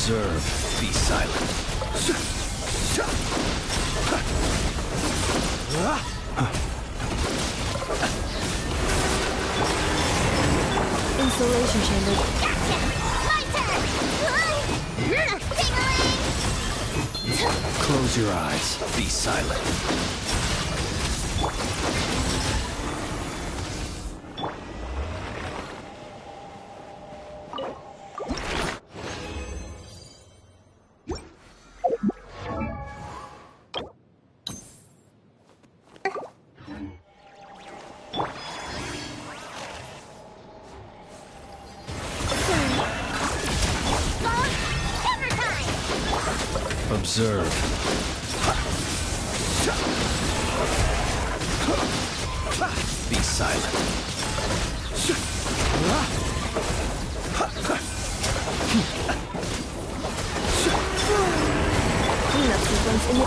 Observe. Be silent. Insulation chamber. Gotcha! My turn! Ding-a-ling! Close your eyes. Be silent. Observe. Be silent. Cleanup sequence in the...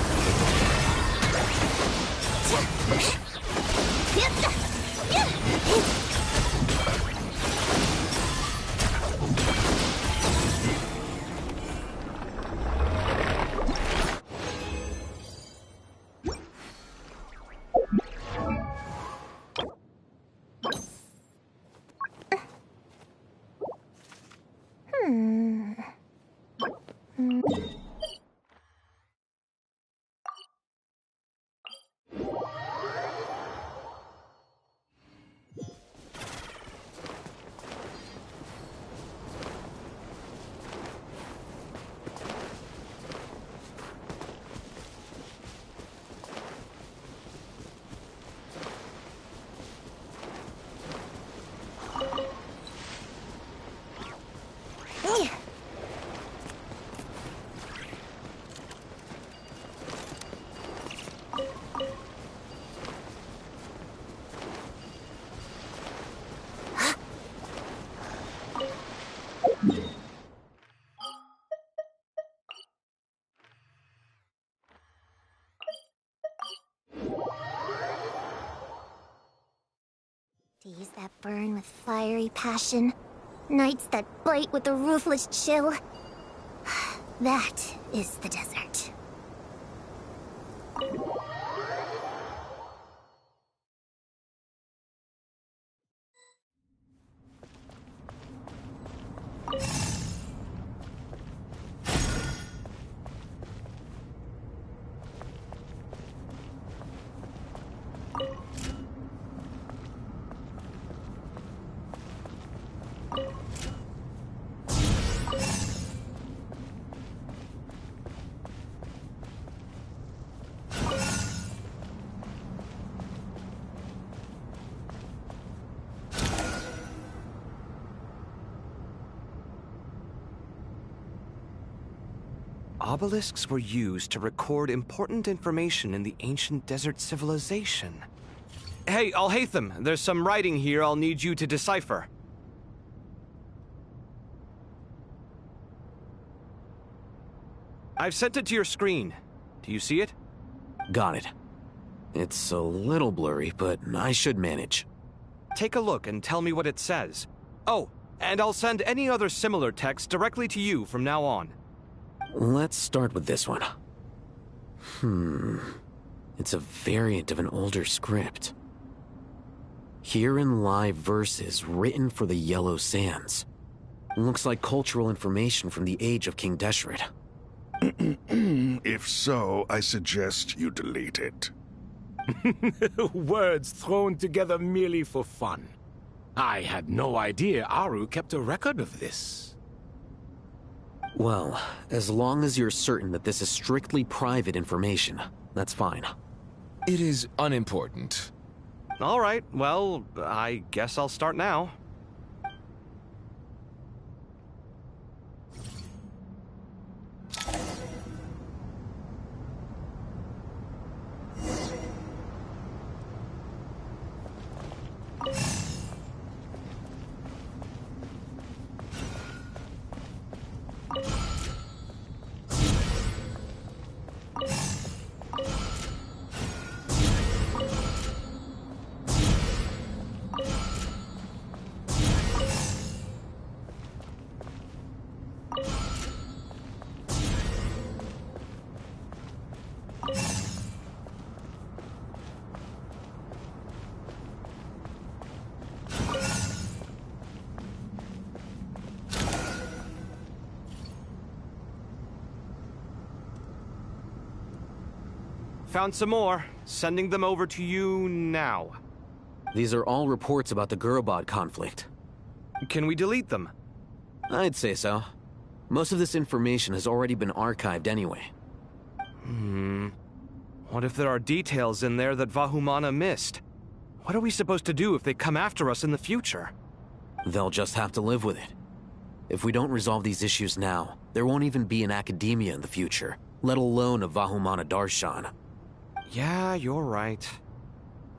Days that burn with fiery passion. Nights that bite with a ruthless chill. That is the desert. Obelisks were used to record important information in the ancient desert civilization. Hey, Alhaitham, there's some writing here I'll need you to decipher. I've sent it to your screen. Do you see it? Got it. It's a little blurry, but I should manage. Take a look and tell me what it says. Oh, and I'll send any other similar text directly to you from now on. Let's start with this one. It's a variant of an older script. Herein lie verses written for the Yellow Sands. Looks like cultural information from the age of King Deshret. If so, I suggest you delete it. Words thrown together merely for fun. I had no idea Aru kept a record of this. Well, as long as you're certain that this is strictly private information, that's fine. It is unimportant. All right, well, I guess I'll start now. found some more. Sending them over to you now. These are all reports about the Gurubad conflict. Can we delete them? I'd say so. Most of this information has already been archived anyway. What if there are details in there that Vahumana missed? What are we supposed to do if they come after us in the future? They'll just have to live with it. If we don't resolve these issues now, there won't even be an academia in the future, let alone a Vahumana Darshan. Yeah, you're right.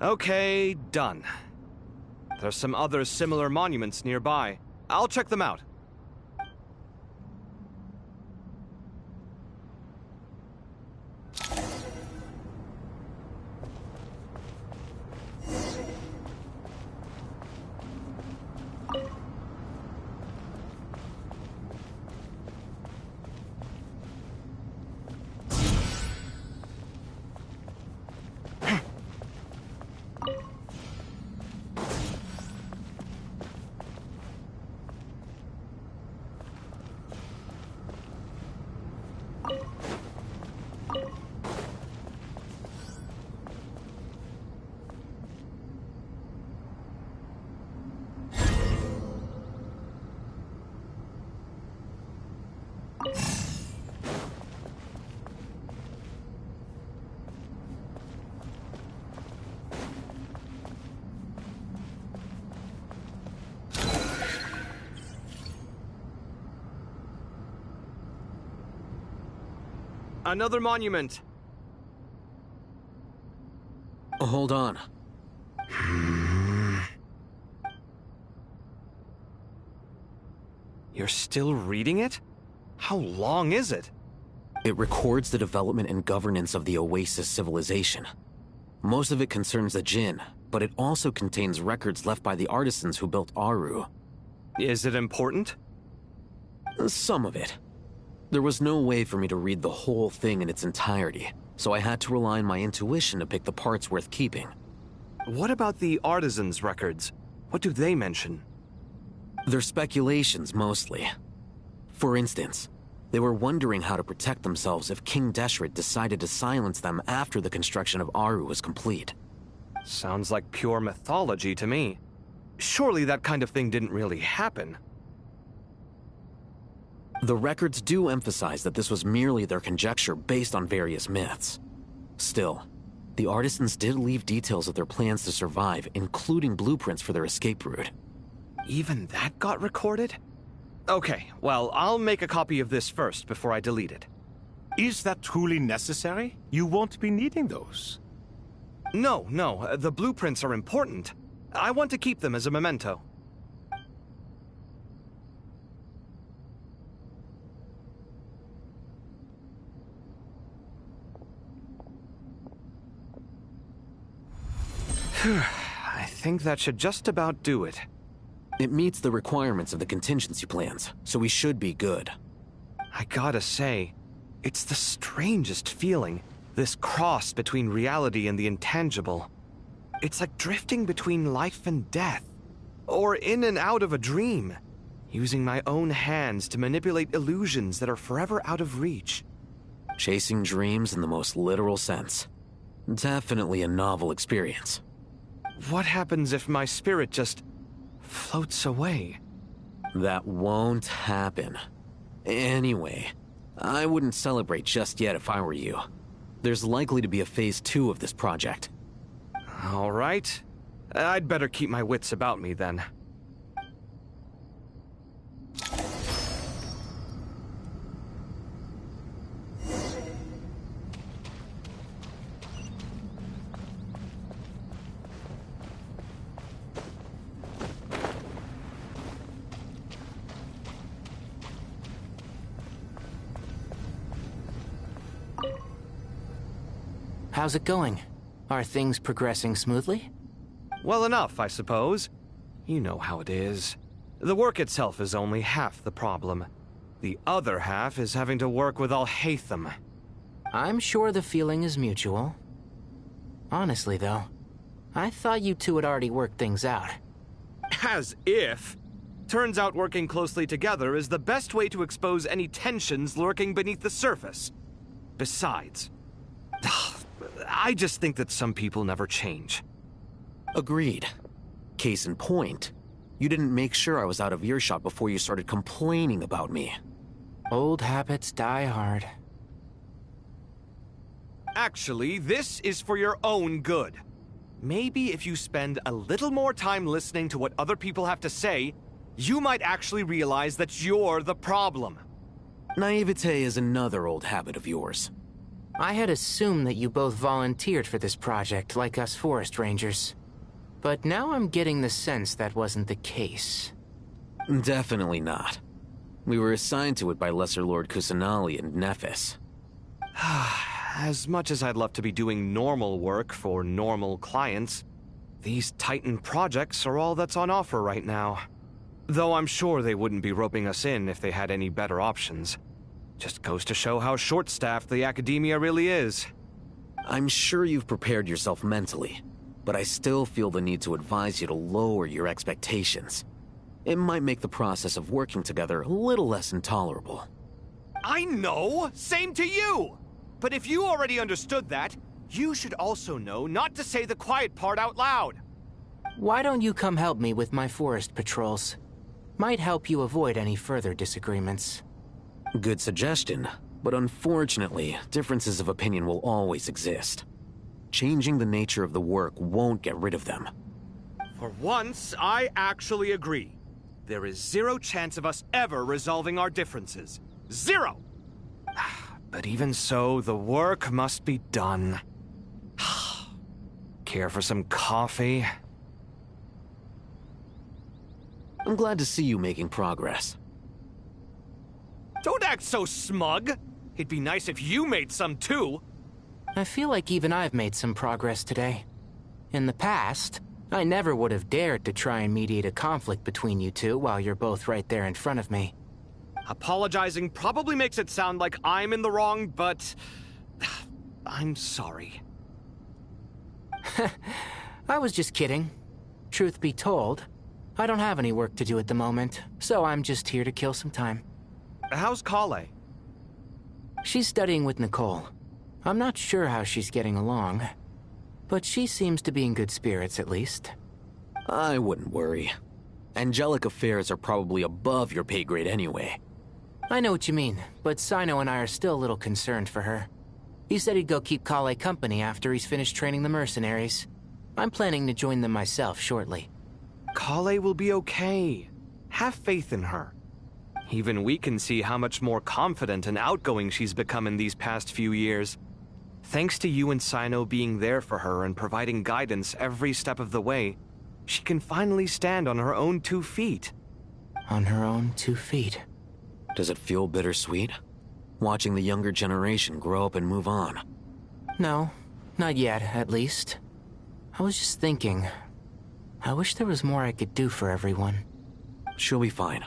Okay, done. There's some other similar monuments nearby. I'll check them out. Another monument. Hold on. You're still reading it? How long is it? It records the development and governance of the Oasis civilization. Most of it concerns the Jinn, but it also contains records left by the artisans who built Aru. Is it important? Some of it. There was no way for me to read the whole thing in its entirety, so I had to rely on my intuition to pick the parts worth keeping. What about the artisans' records? What do they mention? They're speculations, mostly. For instance, they were wondering how to protect themselves if King Deshret decided to silence them after the construction of Aru was complete. Sounds like pure mythology to me. Surely that kind of thing didn't really happen. The records do emphasize that this was merely their conjecture based on various myths. Still, the artisans did leave details of their plans to survive, including blueprints for their escape route. Even that got recorded? Okay, well, I'll make a copy of this first before I delete it. Is that truly necessary? You won't be needing those. No, the blueprints are important. I want to keep them as a memento. I think that should just about do it. It meets the requirements of the contingency plans, so we should be good. I gotta say, it's the strangest feeling, this cross between reality and the intangible. It's like drifting between life and death, or in and out of a dream, using my own hands to manipulate illusions that are forever out of reach. Chasing dreams in the most literal sense. Definitely a novel experience. What happens if my spirit just floats away? That won't happen. Anyway, I wouldn't celebrate just yet if I were you. There's likely to be a phase 2 of this project. All right. I'd better keep my wits about me then. How's it going? Are things progressing smoothly? Well enough, I suppose. You know how it is. The work itself is only half the problem. The other half is having to work with Al-Haytham. I'm sure the feeling is mutual. Honestly, though, I thought you two had already worked things out. As if. Turns out working closely together is the best way to expose any tensions lurking beneath the surface. Besides, I just think that some people never change. Agreed. Case in point, you didn't make sure I was out of earshot before you started complaining about me. Old habits die hard. Actually, this is for your own good. Maybe if you spend a little more time listening to what other people have to say, you might actually realize that you're the problem. Naivete is another old habit of yours. I had assumed that you both volunteered for this project, like us forest rangers. But now I'm getting the sense that wasn't the case. Definitely not. We were assigned to it by Lesser Lord Kusanali and Nephis. As much as I'd love to be doing normal work for normal clients, these Titan projects are all that's on offer right now. Though I'm sure they wouldn't be roping us in if they had any better options. Just goes to show how short-staffed the academia really is. I'm sure you've prepared yourself mentally, but I still feel the need to advise you to lower your expectations. It might make the process of working together a little less intolerable. I know! Same to you! But if you already understood that, you should also know not to say the quiet part out loud. Why don't you come help me with my forest patrols? Might help you avoid any further disagreements. Good suggestion, but unfortunately, differences of opinion will always exist. Changing the nature of the work won't get rid of them. For once, I actually agree. There is zero chance of us ever resolving our differences. Zero! But even so, the work must be done. Care for some coffee? I'm glad to see you making progress. Don't act so smug! It'd be nice if you made some too! I feel like even I've made some progress today. In the past, I never would have dared to try and mediate a conflict between you two while you're both right there in front of me. Apologizing probably makes it sound like I'm in the wrong, but... I'm sorry. I was just kidding. Truth be told, I don't have any work to do at the moment, so I'm just here to kill some time. How's Kale? She's studying with Nicole. I'm not sure how she's getting along, but she seems to be in good spirits at least. I wouldn't worry. Angelic affairs are probably above your pay grade anyway. I know what you mean, but Sino and I are still a little concerned for her. He said he'd go keep Kale company after he's finished training the mercenaries. I'm planning to join them myself shortly. Kale will be okay. Have faith in her. Even we can see how much more confident and outgoing she's become in these past few years. Thanks to you and Sino being there for her and providing guidance every step of the way, she can finally stand on her own 2 feet. On her own 2 feet. Does it feel bittersweet? Watching the younger generation grow up and move on? No, not yet, at least. I was just thinking, I wish there was more I could do for everyone. She'll be fine.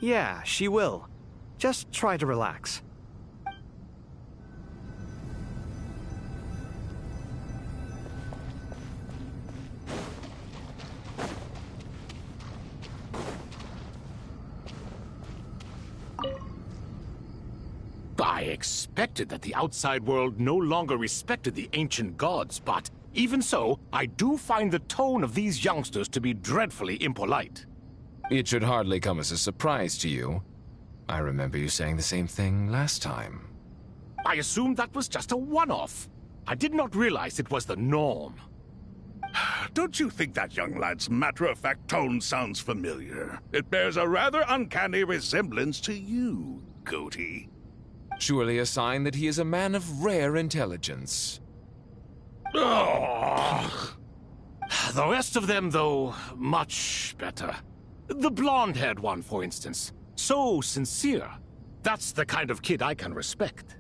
Yeah, she will. Just try to relax. I expected that the outside world no longer respected the ancient gods, but even so, I do find the tone of these youngsters to be dreadfully impolite. It should hardly come as a surprise to you. I remember you saying the same thing last time. I assumed that was just a one-off. I did not realize it was the norm. Don't you think that young lad's matter-of-fact tone sounds familiar? It bears a rather uncanny resemblance to you, Goatee. Surely a sign that he is a man of rare intelligence. Ugh. The rest of them, though, much better. The blonde-haired one, for instance. So sincere. That's the kind of kid I can respect.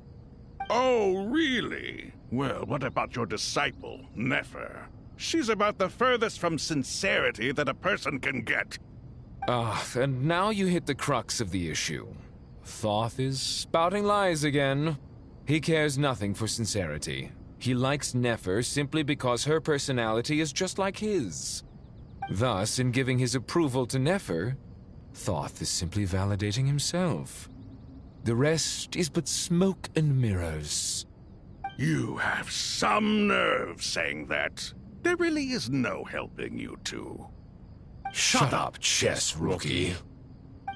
Oh, really? Well, what about your disciple, Nefer? She's about the furthest from sincerity that a person can get. And now you hit the crux of the issue. Thoth is spouting lies again. He cares nothing for sincerity. He likes Nefer simply because her personality is just like his. Thus, in giving his approval to Nefer, Thoth is simply validating himself. The rest is but smoke and mirrors. You have some nerve saying that. There really is no helping you two. Shut up, chess rookie.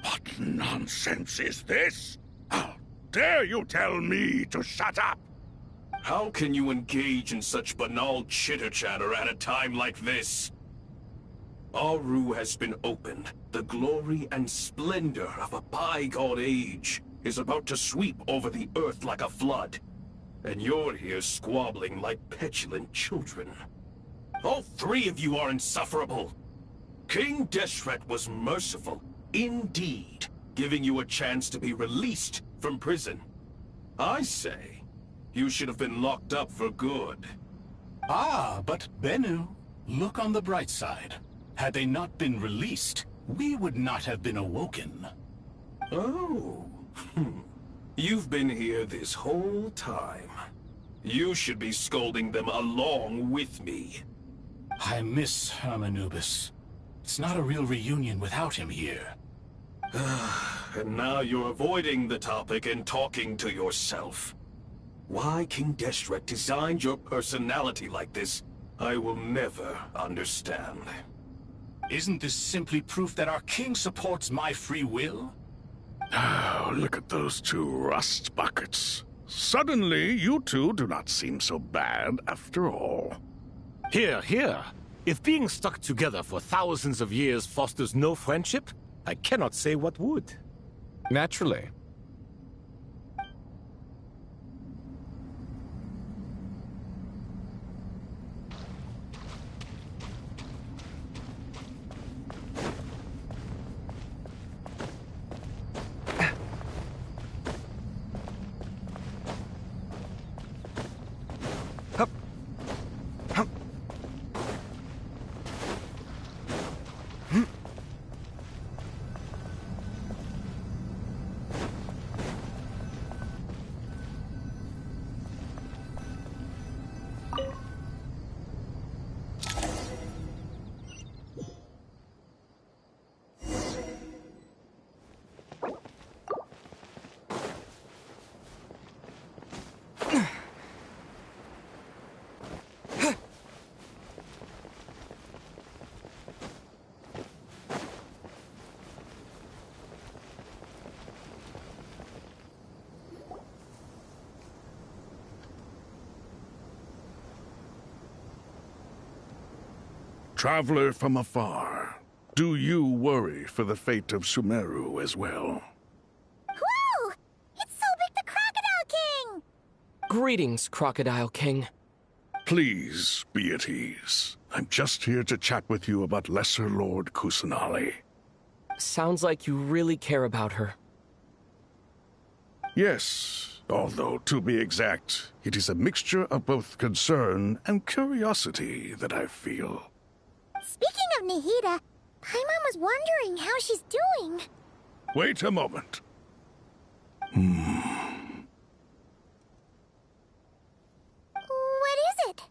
What nonsense is this? How dare you tell me to shut up? How can you engage in such banal chitter-chatter at a time like this? Aru has been opened. The glory and splendor of a bygone age is about to sweep over the earth like a flood. And you're here squabbling like petulant children. All three of you are insufferable. King Deshret was merciful, indeed, giving you a chance to be released from prison. I say, you should have been locked up for good. Ah, but Bennu, look on the bright side. Had they not been released, we would not have been awoken. Oh, you've been here this whole time. You should be scolding them along with me. I miss Hermanubis. It's not a real reunion without him here. And now you're avoiding the topic and talking to yourself. Why King Deshret designed your personality like this, I will never understand. Isn't this simply proof that our king supports my free will? Oh, look at those two rust buckets. Suddenly, you two do not seem so bad after all. Here, here. If being stuck together for thousands of years fosters no friendship, I cannot say what would. Naturally. Traveler from afar, do you worry for the fate of Sumeru as well? Whoa! It's Sobek the Crocodile King! Greetings, Crocodile King. Please be at ease. I'm just here to chat with you about Lesser Lord Kusanali. Sounds like you really care about her. Yes, although to be exact, it is a mixture of both concern and curiosity that I feel. Speaking of Nahida, Paimon was wondering how she's doing. Wait a moment. What is it?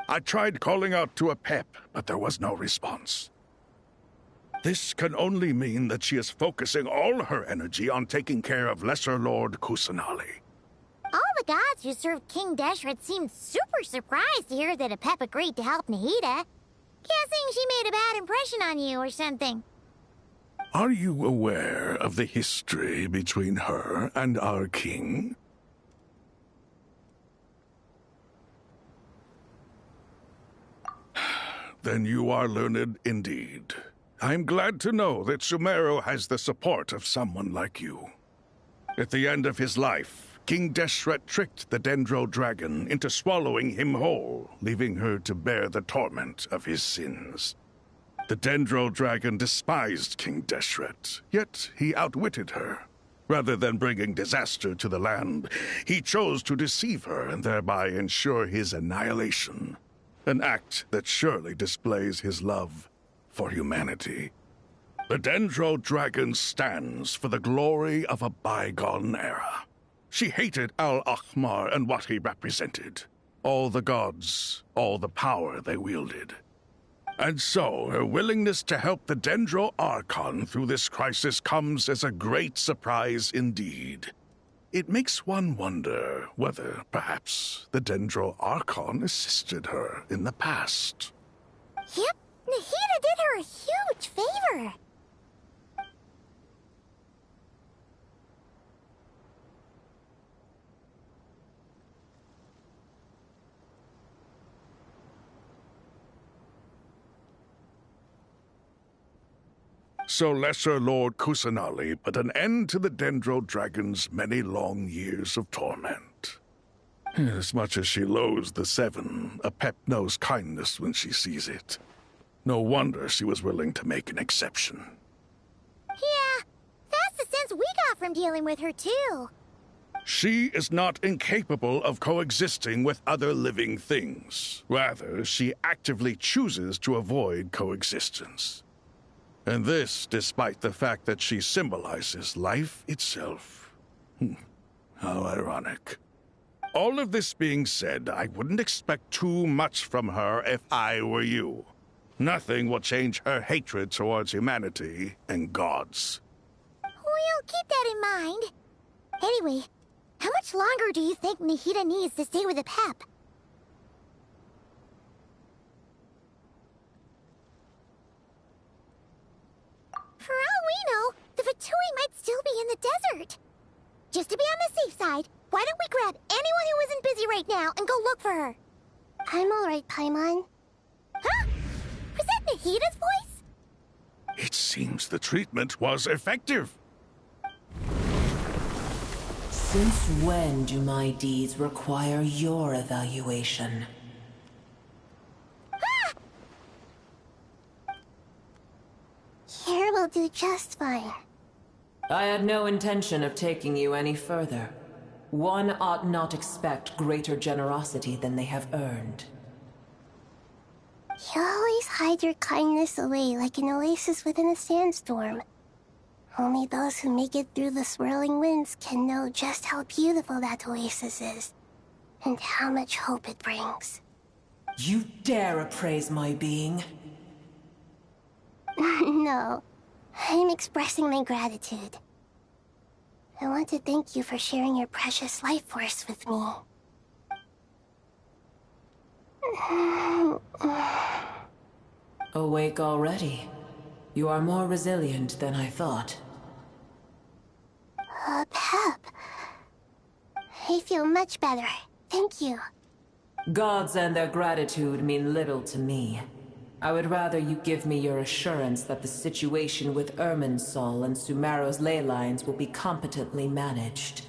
I tried calling out to a pep, but there was no response. This can only mean that she is focusing all her energy on taking care of Lesser Lord Kusanali. All the gods who served King Deshret seemed super surprised to hear that a pep agreed to help Nahida. Guessing she made a bad impression on you or something. Are you aware of the history between her and our king? Then you are learned indeed. I'm glad to know that Sumeru has the support of someone like you. At the end of his life, King Deshret tricked the Dendro Dragon into swallowing him whole, leaving her to bear the torment of his sins. The Dendro Dragon despised King Deshret, yet he outwitted her. Rather than bringing disaster to the land, he chose to deceive her and thereby ensure his annihilation. An act that surely displays his love for humanity. The Dendro Dragon stands for the glory of a bygone era. She hated Al-Ahmar and what he represented. All the gods, all the power they wielded. And so, her willingness to help the Dendro Archon through this crisis comes as a great surprise indeed. It makes one wonder whether, perhaps, the Dendro Archon assisted her in the past. Yep, Nahida did her a huge favor. So Lesser Lord Kusanali put an end to the Dendro Dragon's many long years of torment. As much as she loathes the Seven, Apep knows kindness when she sees it. No wonder she was willing to make an exception. Yeah, that's the sense we got from dealing with her, too. She is not incapable of coexisting with other living things. Rather, she actively chooses to avoid coexistence. And this despite the fact that she symbolizes life itself. How ironic. All of this being said, I wouldn't expect too much from her if I were you. Nothing will change her hatred towards humanity and gods. We'll keep that in mind. Anyway, how much longer do you think Nahida needs to stay with Apep? For all we know, the Fatui might still be in the desert. Just to be on the safe side, why don't we grab anyone who isn't busy right now and go look for her? I'm alright, Paimon. Huh? Was that Nahida's voice? It seems the treatment was effective. Since when do my deeds require your evaluation? Here will do just fine. I had no intention of taking you any further. One ought not expect greater generosity than they have earned. You always hide your kindness away like an oasis within a sandstorm. Only those who make it through the swirling winds can know just how beautiful that oasis is, and how much hope it brings. You dare appraise my being? No, I'm expressing my gratitude. I want to thank you for sharing your precious life force with me. Awake already? You are more resilient than I thought. Pep. I feel much better. Thank you. Gods and their gratitude mean little to me. I would rather you give me your assurance that the situation with Irminsul and Sumeru's ley lines will be competently managed.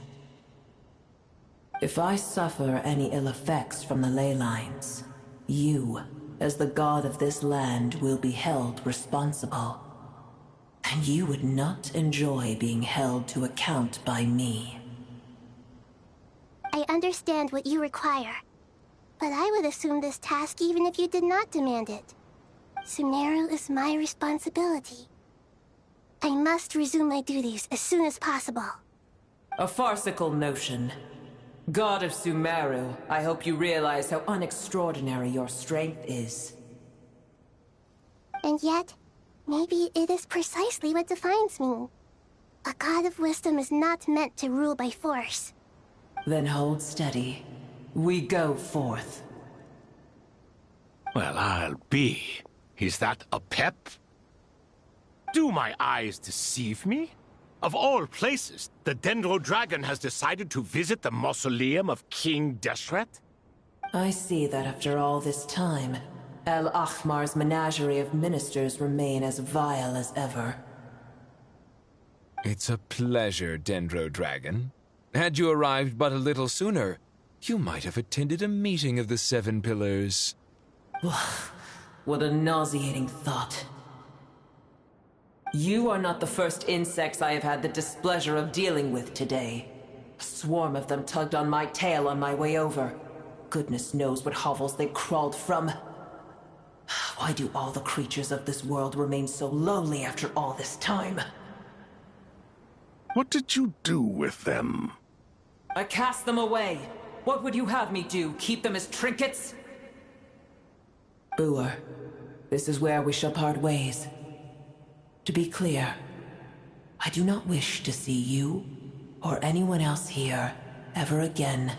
If I suffer any ill effects from the ley lines, you, as the god of this land, will be held responsible. And you would not enjoy being held to account by me. I understand what you require, but I would assume this task even if you did not demand it. Sumeru is my responsibility. I must resume my duties as soon as possible. A farcical notion. God of Sumeru, I hope you realize how unextraordinary your strength is. And yet, maybe it is precisely what defines me. A god of wisdom is not meant to rule by force. Then hold steady. We go forth. Well, I'll be. Is that Apep? Do my eyes deceive me? Of all places, the Dendro Dragon has decided to visit the mausoleum of King Deshret? I see that after all this time, El Ahmar's menagerie of ministers remain as vile as ever. It's a pleasure, Dendro Dragon. Had you arrived but a little sooner, you might have attended a meeting of the Seven Pillars. What a nauseating thought. You are not the first insects I have had the displeasure of dealing with today. A swarm of them tugged on my tail on my way over. Goodness knows what hovels they crawled from. Why do all the creatures of this world remain so lowly after all this time? What did you do with them? I cast them away. What would you have me do? Keep them as trinkets? Boer, this is where we shall part ways. To be clear, I do not wish to see you or anyone else here ever again,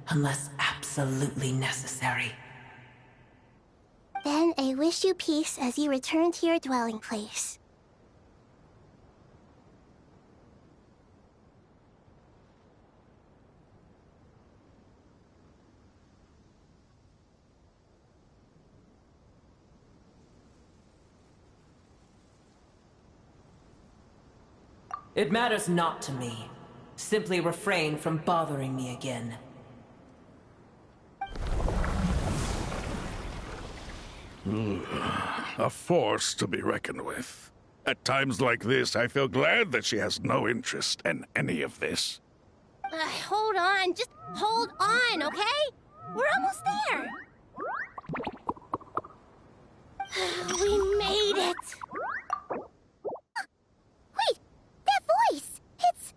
unless absolutely necessary. Then I wish you peace as you return to your dwelling place. It matters not to me. Simply refrain from bothering me again. A force to be reckoned with. At times like this, I feel glad that she has no interest in any of this. Hold on, just hold on, okay? We're almost there. We made it. Wait, that voice! It's...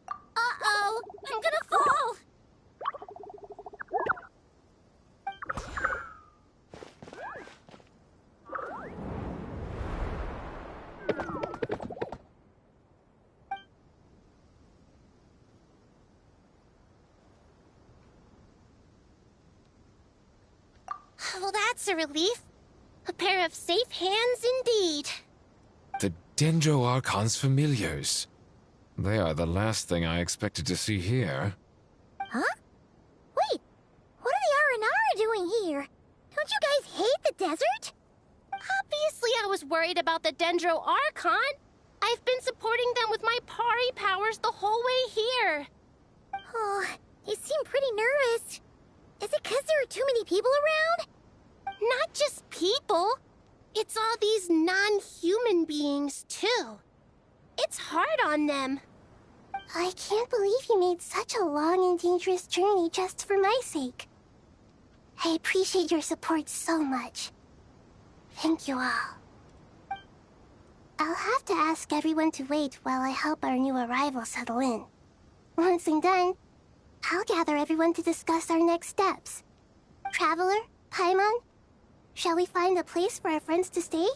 Uh-oh, I'm gonna fall! Well, that's a relief. A pair of safe hands indeed. The Dendro Archon's familiars. They are the last thing I expected to see here. Huh? Wait, what are the Aranara doing here? Don't you guys hate the desert? Obviously I was worried about the Dendro Archon. I've been supporting them with my Pari powers the whole way here. Oh, you seem pretty nervous. Is it because there are too many people around? Not just people. It's all these non-human beings, too. It's hard on them. I can't believe you made such a long and dangerous journey just for my sake. I appreciate your support so much. Thank you all. I'll have to ask everyone to wait while I help our new arrival settle in. Once I'm done, I'll gather everyone to discuss our next steps. Traveler, Paimon, shall we find a place for our friends to stay?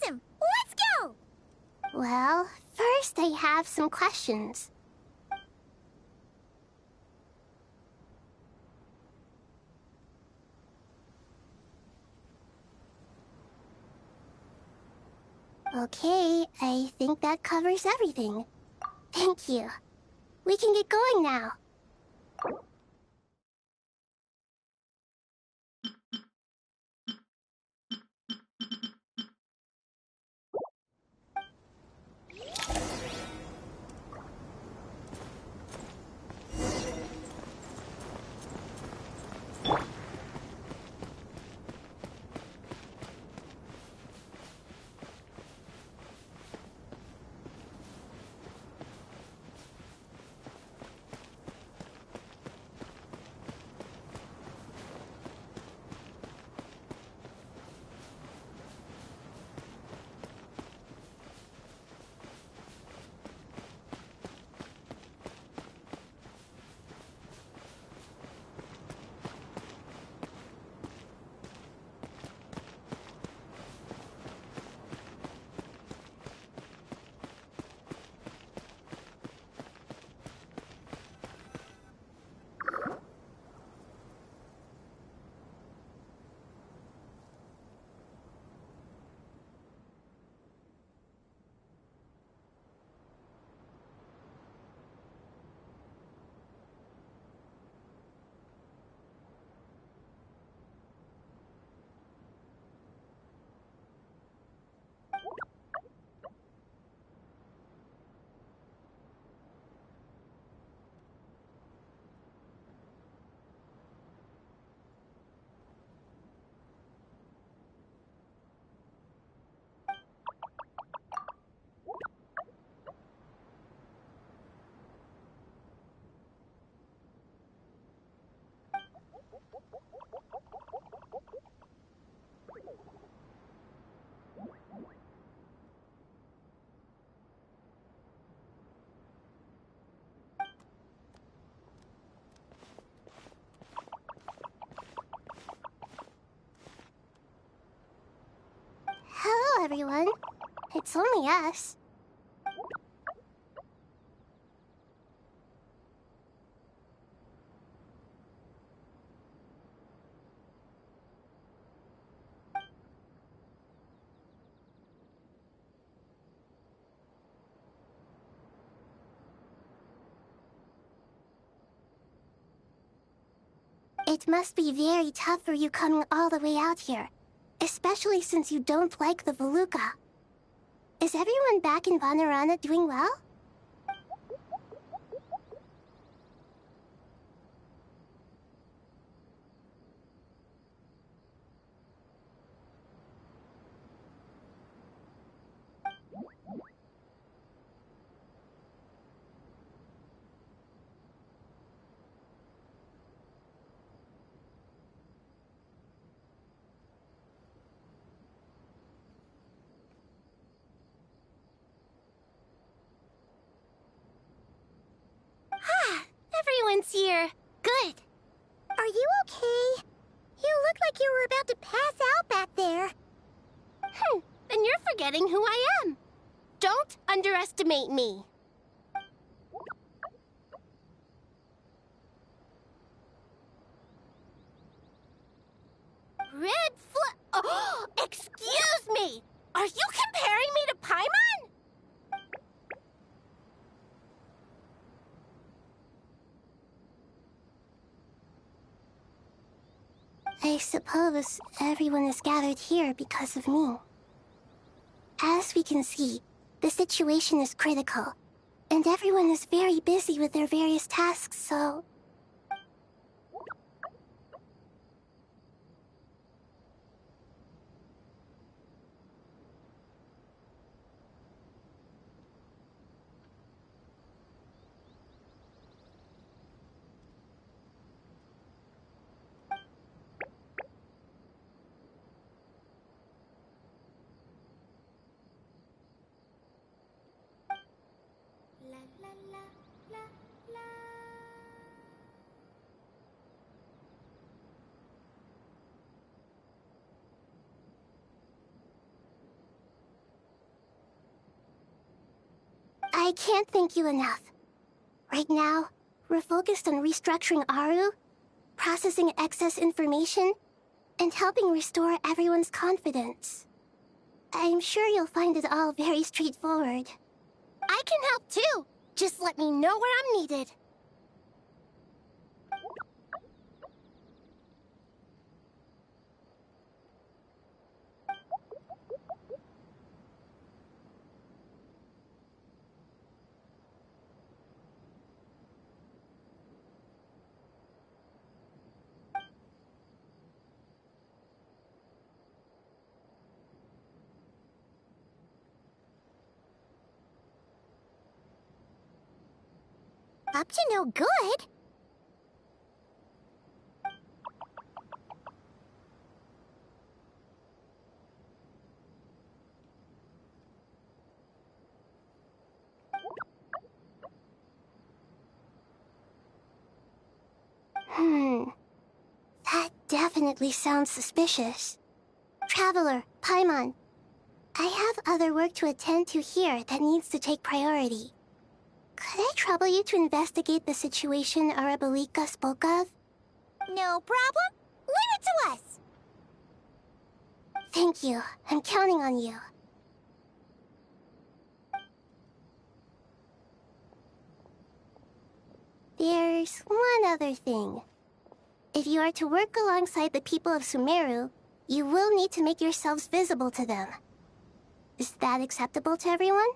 Awesome! Let's go! Well, first I have some questions. Okay, I think that covers everything. Thank you. We can get going now. everyone. It's only us. It must be very tough for you coming all the way out here, especially since you don't like the Voluka. Is everyone back in Vanarana doing well? Everyone's here. Good. Are you okay? You look like you were about to pass out back there. Then you're forgetting who I am. Don't underestimate me. Oh, excuse me! Are you comparing me to Paimon? I suppose everyone is gathered here because of me. As we can see, the situation is critical, and everyone is very busy with their various tasks, so... I can't thank you enough. Right now, we're focused on restructuring Aru, processing excess information, and helping restore everyone's confidence. I'm sure you'll find it all very straightforward. I can help too! Just let me know where I'm needed. Up to no good? That definitely sounds suspicious. Traveler, Paimon, I have other work to attend to here that needs to take priority. Could I trouble you to investigate the situation Arabalika spoke of? No problem. Leave it to us. Thank you. I'm counting on you. There's one other thing. If you are to work alongside the people of Sumeru, you will need to make yourselves visible to them. Is that acceptable to everyone?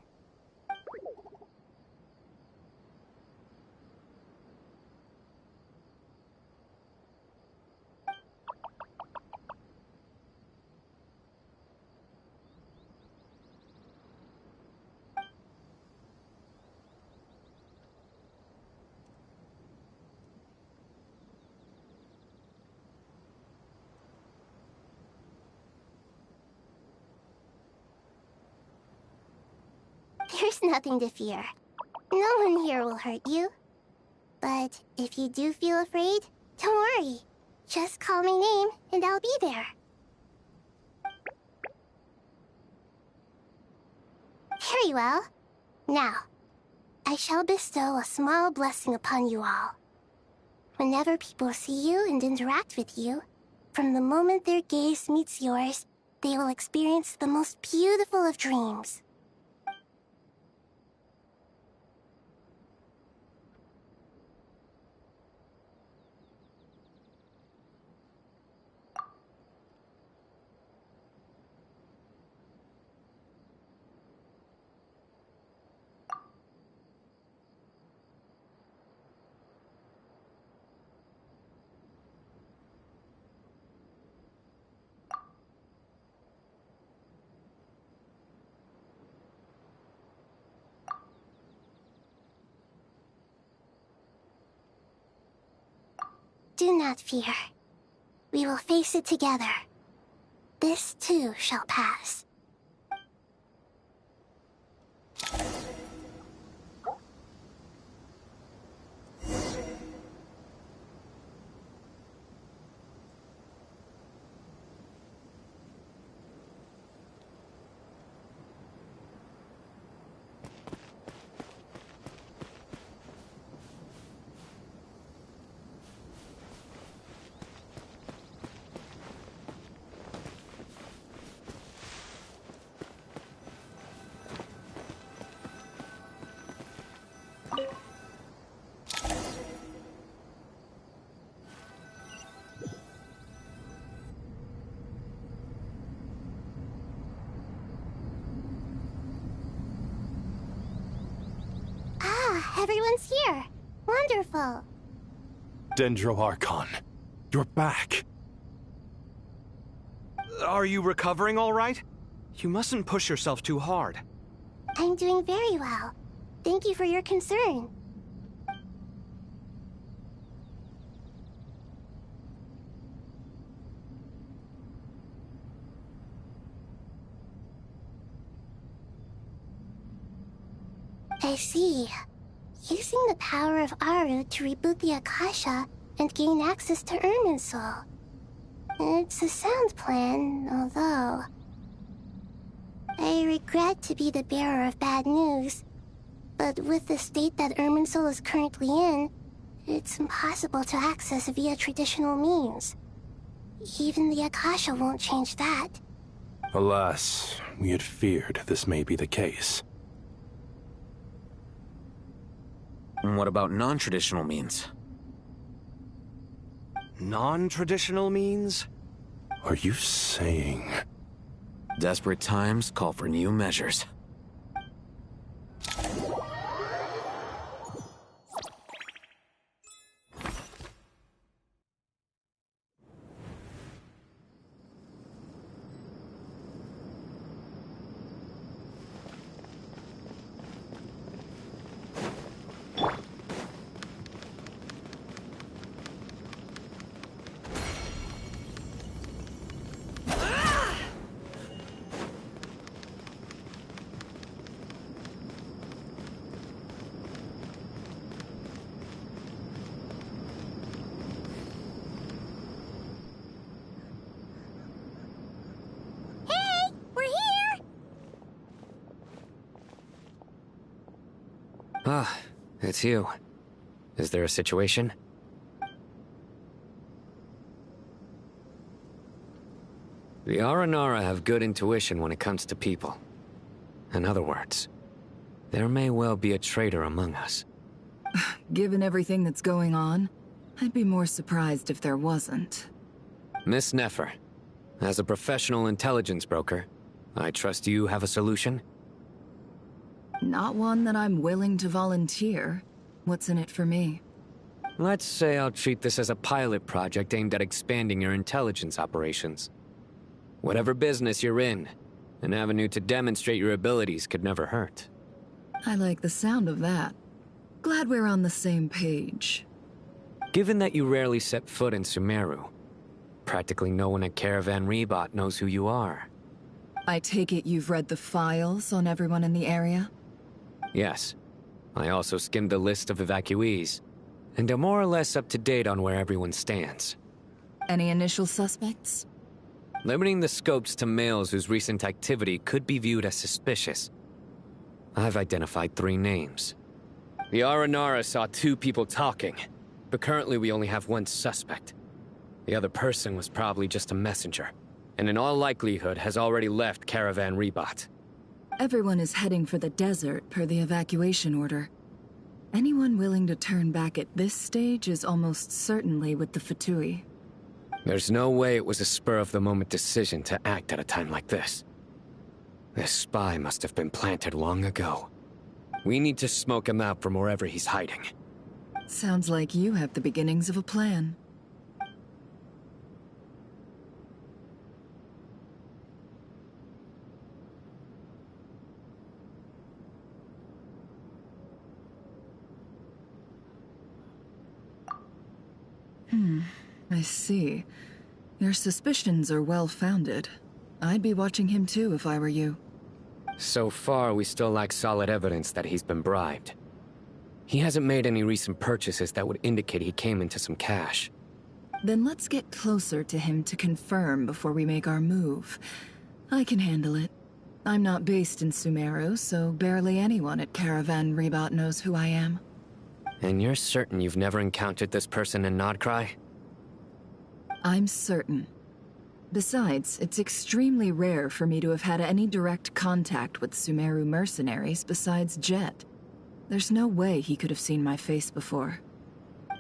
There's nothing to fear. No one here will hurt you. But if you do feel afraid, don't worry. Just call my name and I'll be there. Very well. Now, I shall bestow a small blessing upon you all. Whenever people see you and interact with you, from the moment their gaze meets yours, they will experience the most beautiful of dreams. Do not fear. We will face it together. This too shall pass. Everyone's here. Wonderful. Dendro Archon, you're back. Are you recovering all right? You mustn't push yourself too hard. I'm doing very well. Thank you for your concern. I see. Using the power of Aru to reboot the Akasha and gain access to Irminsul. It's a sound plan, although... I regret to be the bearer of bad news, but with the state that Irminsul is currently in, it's impossible to access via traditional means. Even the Akasha won't change that. Alas, we had feared this may be the case. What about non-traditional means? Non-traditional means? Are you saying... Desperate times call for new measures. Ah, it's you. Is there a situation? The Aranara have good intuition when it comes to people. In other words, there may well be a traitor among us. Given everything that's going on, I'd be more surprised if there wasn't. Miss Nefer, as a professional intelligence broker, I trust you have a solution? Not one that I'm willing to volunteer. What's in it for me? Let's say I'll treat this as a pilot project aimed at expanding your intelligence operations. Whatever business you're in, an avenue to demonstrate your abilities could never hurt. I like the sound of that. Glad we're on the same page. Given that you rarely set foot in Sumeru, practically no one at Caravan Rebot knows who you are. I take it you've read the files on everyone in the area? Yes. I also skimmed the list of evacuees, and am more or less up to date on where everyone stands. Any initial suspects? Limiting the scopes to males whose recent activity could be viewed as suspicious. I've identified 3 names. The Aranara saw 2 people talking, but currently we only have 1 suspect. The other person was probably just a messenger, and in all likelihood has already left Caravan Rebat. Everyone is heading for the desert per the evacuation order. Anyone willing to turn back at this stage is almost certainly with the Fatui. There's no way it was a spur-of-the-moment decision to act at a time like this. This spy must have been planted long ago. We need to smoke him out from wherever he's hiding. Sounds like you have the beginnings of a plan. I see. Your suspicions are well-founded. I'd be watching him too if I were you. So far, we still lack solid evidence that he's been bribed. He hasn't made any recent purchases that would indicate he came into some cash. Then let's get closer to him to confirm before we make our move. I can handle it. I'm not based in Sumeru, so barely anyone at Caravan Rebat knows who I am. And you're certain you've never encountered this person in Nodcry? I'm certain. Besides, it's extremely rare for me to have had any direct contact with Sumeru mercenaries besides Jet. There's no way he could have seen my face before.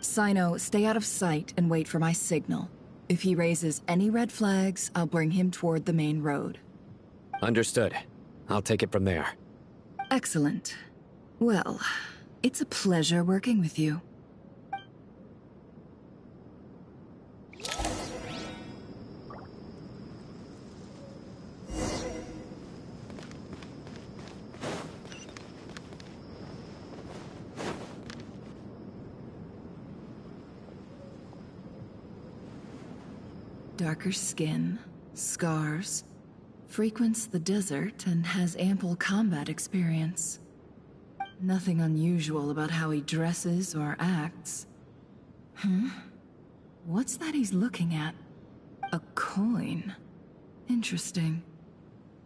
Sino, stay out of sight and wait for my signal. If he raises any red flags, I'll bring him toward the main road. Understood. I'll take it from there. Excellent. Well, it's a pleasure working with you. Darker skin, scars, frequents the desert and has ample combat experience. Nothing unusual about how he dresses or acts. What's that he's looking at? A coin. Interesting.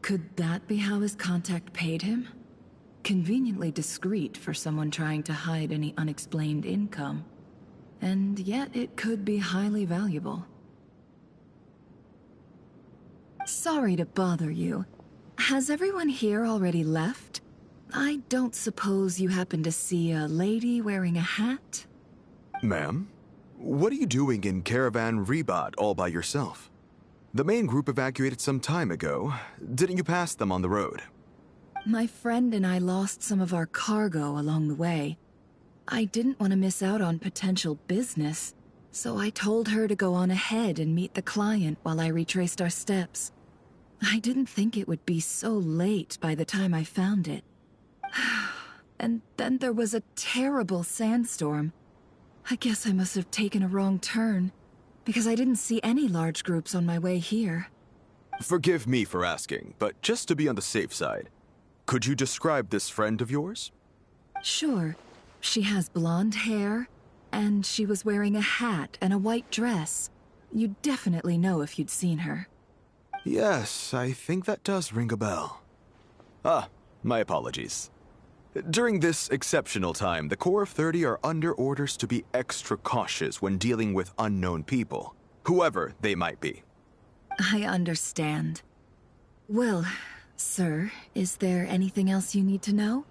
Could that be how his contact paid him? Conveniently discreet for someone trying to hide any unexplained income. And yet it could be highly valuable. Sorry to bother you. Has everyone here already left? I don't suppose you happen to see a lady wearing a hat? Ma'am? What are you doing in Caravan Rebat all by yourself? The main group evacuated some time ago. Didn't you pass them on the road? My friend and I lost some of our cargo along the way. I didn't want to miss out on potential business, so I told her to go on ahead and meet the client while I retraced our steps. I didn't think it would be so late by the time I found it. And then there was a terrible sandstorm. I guess I must have taken a wrong turn, because I didn't see any large groups on my way here. Forgive me for asking, but just to be on the safe side, could you describe this friend of yours? Sure. She has blonde hair, and she was wearing a hat and a white dress. You'd definitely know if you'd seen her. Yes, I think that does ring a bell. Ah, my apologies. During this exceptional time, the Corps of 30 are under orders to be extra cautious when dealing with unknown people, whoever they might be. I understand. Well, sir, is there anything else you need to know?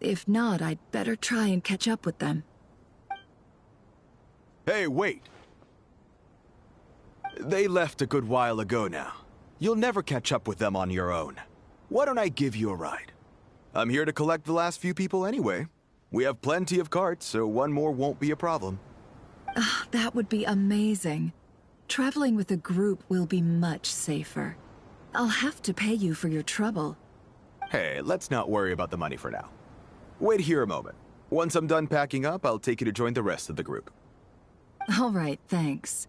If not, I'd better try and catch up with them. Hey, wait! They left a good while ago now. You'll never catch up with them on your own. Why don't I give you a ride? I'm here to collect the last few people anyway. We have plenty of carts, so one more won't be a problem. That would be amazing. Traveling with a group will be much safer. I'll have to pay you for your trouble. Hey, let's not worry about the money for now. Wait here a moment. Once I'm done packing up, I'll take you to join the rest of the group. All right, thanks.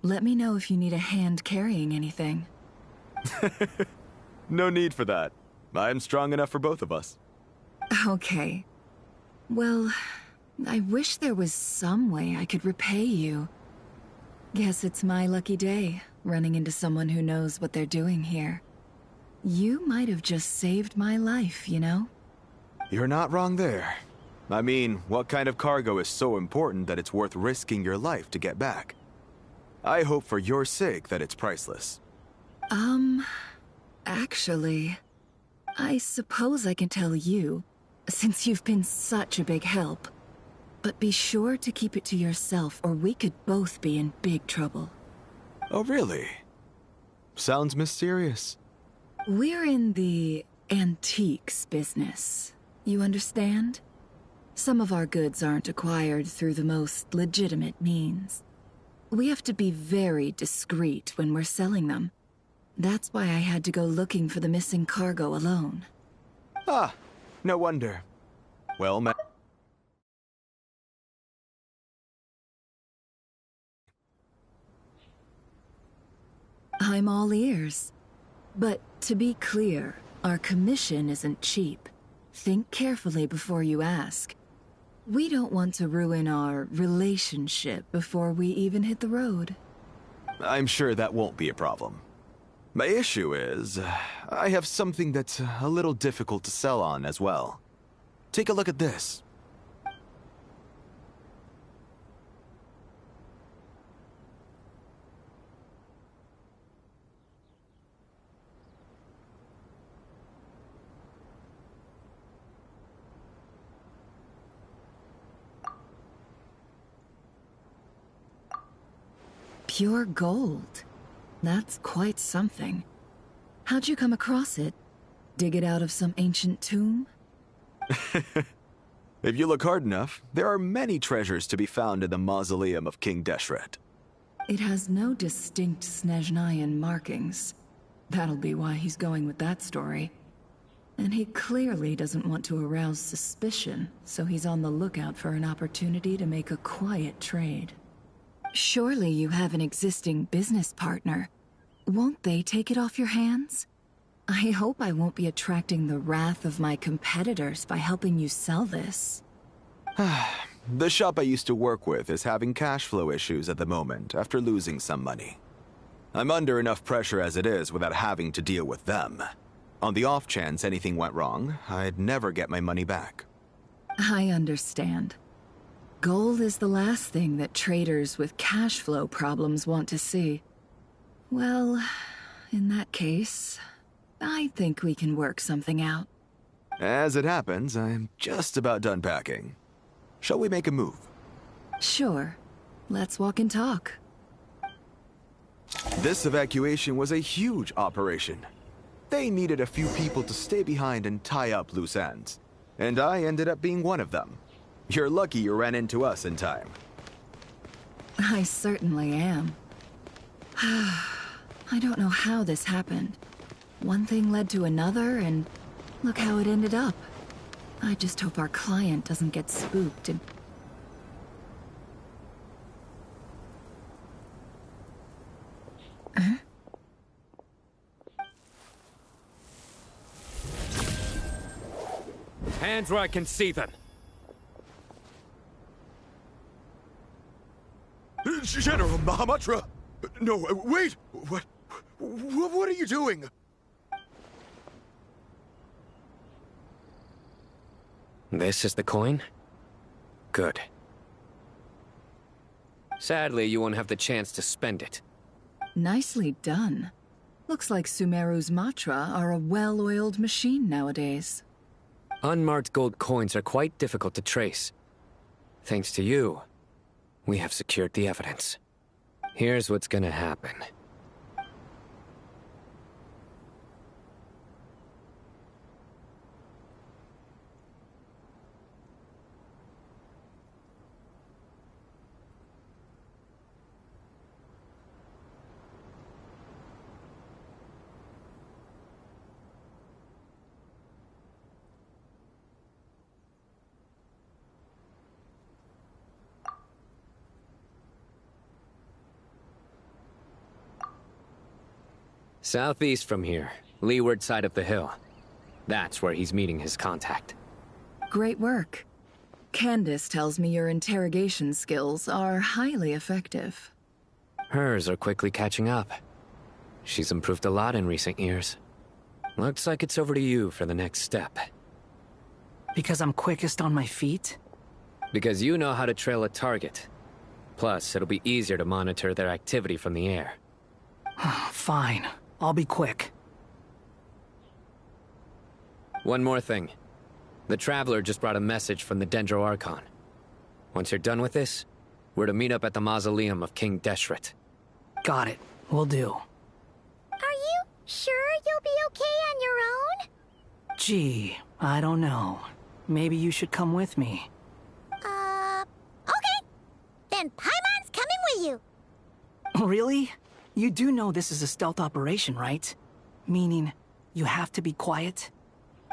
Let me know if you need a hand carrying anything. No need for that. I'm strong enough for both of us. Okay. Well, I wish there was some way I could repay you. Guess it's my lucky day, running into someone who knows what they're doing here. You might have just saved my life, you know? You're not wrong there. I mean, what kind of cargo is so important that it's worth risking your life to get back? I hope for your sake that it's priceless. Actually, I suppose I can tell you, since you've been such a big help. But be sure to keep it to yourself, or we could both be in big trouble. Oh, really? Sounds mysterious. We're in the antiques business. You understand? Some of our goods aren't acquired through the most legitimate means. We have to be very discreet when we're selling them. That's why I had to go looking for the missing cargo alone. Ah, no wonder. Well, I'm all ears. But to be clear, our commission isn't cheap. Think carefully before you ask. We don't want to ruin our relationship before we even hit the road. I'm sure that won't be a problem. My issue is, I have something that's a little difficult to sell on as well. Take a look at this. Pure gold. That's quite something. How'd you come across it? Dig it out of some ancient tomb? If you look hard enough, there are many treasures to be found in the mausoleum of King Deshret. It has no distinct Snezhnayan markings. That'll be why he's going with that story. And he clearly doesn't want to arouse suspicion, so he's on the lookout for an opportunity to make a quiet trade. Surely you have an existing business partner. Won't they take it off your hands? I hope I won't be attracting the wrath of my competitors by helping you sell this. The shop I used to work with is having cash flow issues at the moment after losing some money. I'm under enough pressure as it is without having to deal with them. On the off chance anything went wrong, I'd never get my money back. I understand. Gold is the last thing that traders with cash flow problems want to see. Well, in that case, I think we can work something out. As it happens, I'm just about done packing. Shall we make a move? Sure. Let's walk and talk. This evacuation was a huge operation. They needed a few people to stay behind and tie up loose ends. And I ended up being one of them. You're lucky you ran into us in time. I certainly am. I don't know how this happened. One thing led to another, and look how it ended up. I just hope our client doesn't get spooked and... Huh? Hands where I can see them. General Mahamatra! No, wait! What are you doing? This is the coin? Good. Sadly, you won't have the chance to spend it. Nicely done. Looks like Sumeru's Matra are a well-oiled machine nowadays. Unmarked gold coins are quite difficult to trace. Thanks to you, we have secured the evidence. Here's what's gonna happen. Southeast from here, leeward side of the hill. That's where he's meeting his contact. Great work. Candace tells me your interrogation skills are highly effective. Hers are quickly catching up. She's improved a lot in recent years. Looks like it's over to you for the next step. Because I'm quickest on my feet? Because you know how to trail a target. Plus, it'll be easier to monitor their activity from the air. Fine. I'll be quick. One more thing. The Traveler just brought a message from the Dendro Archon. Once you're done with this, we're to meet up at the mausoleum of King Deshret. Got it. Will do. Are you sure you'll be okay on your own? Gee, I don't know. Maybe you should come with me. Okay. Then Paimon's coming with you. Really? You do know this is a stealth operation, right? Meaning, you have to be quiet?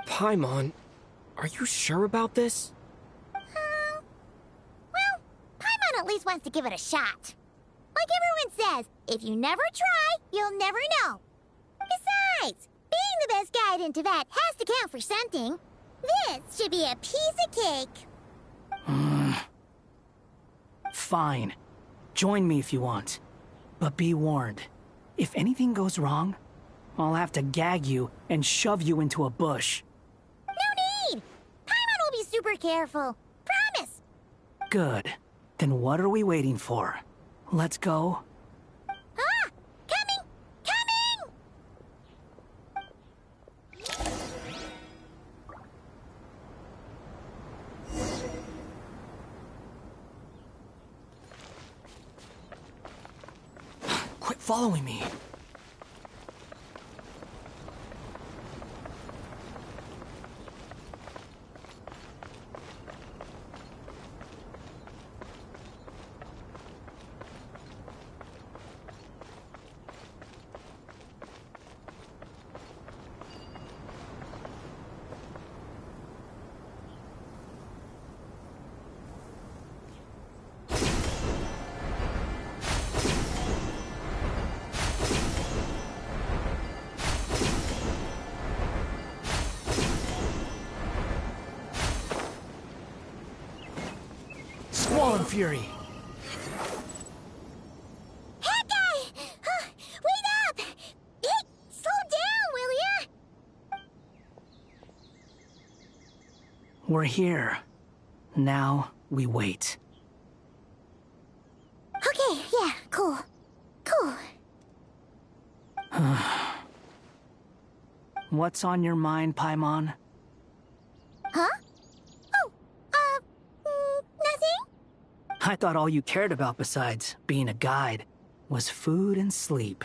Paimon, are you sure about this? Well, Paimon at least wants to give it a shot. Like everyone says, if you never try, you'll never know. Besides, being the best guide in Teyvat has to count for something. This should be a piece of cake. Fine. Join me if you want. But be warned. If anything goes wrong, I'll have to gag you and shove you into a bush. No need! Paimon will be super careful. Promise! Good. Then what are we waiting for? Let's go. Ah! Coming! Coming! Quit following me. Squall and Fury. That guy! Wait up! Hey, slow down, will ya? We're here. Now we wait. Okay, yeah, cool. Cool. What's on your mind, Paimon? Huh? Nothing? I thought all you cared about besides being a guide was food and sleep.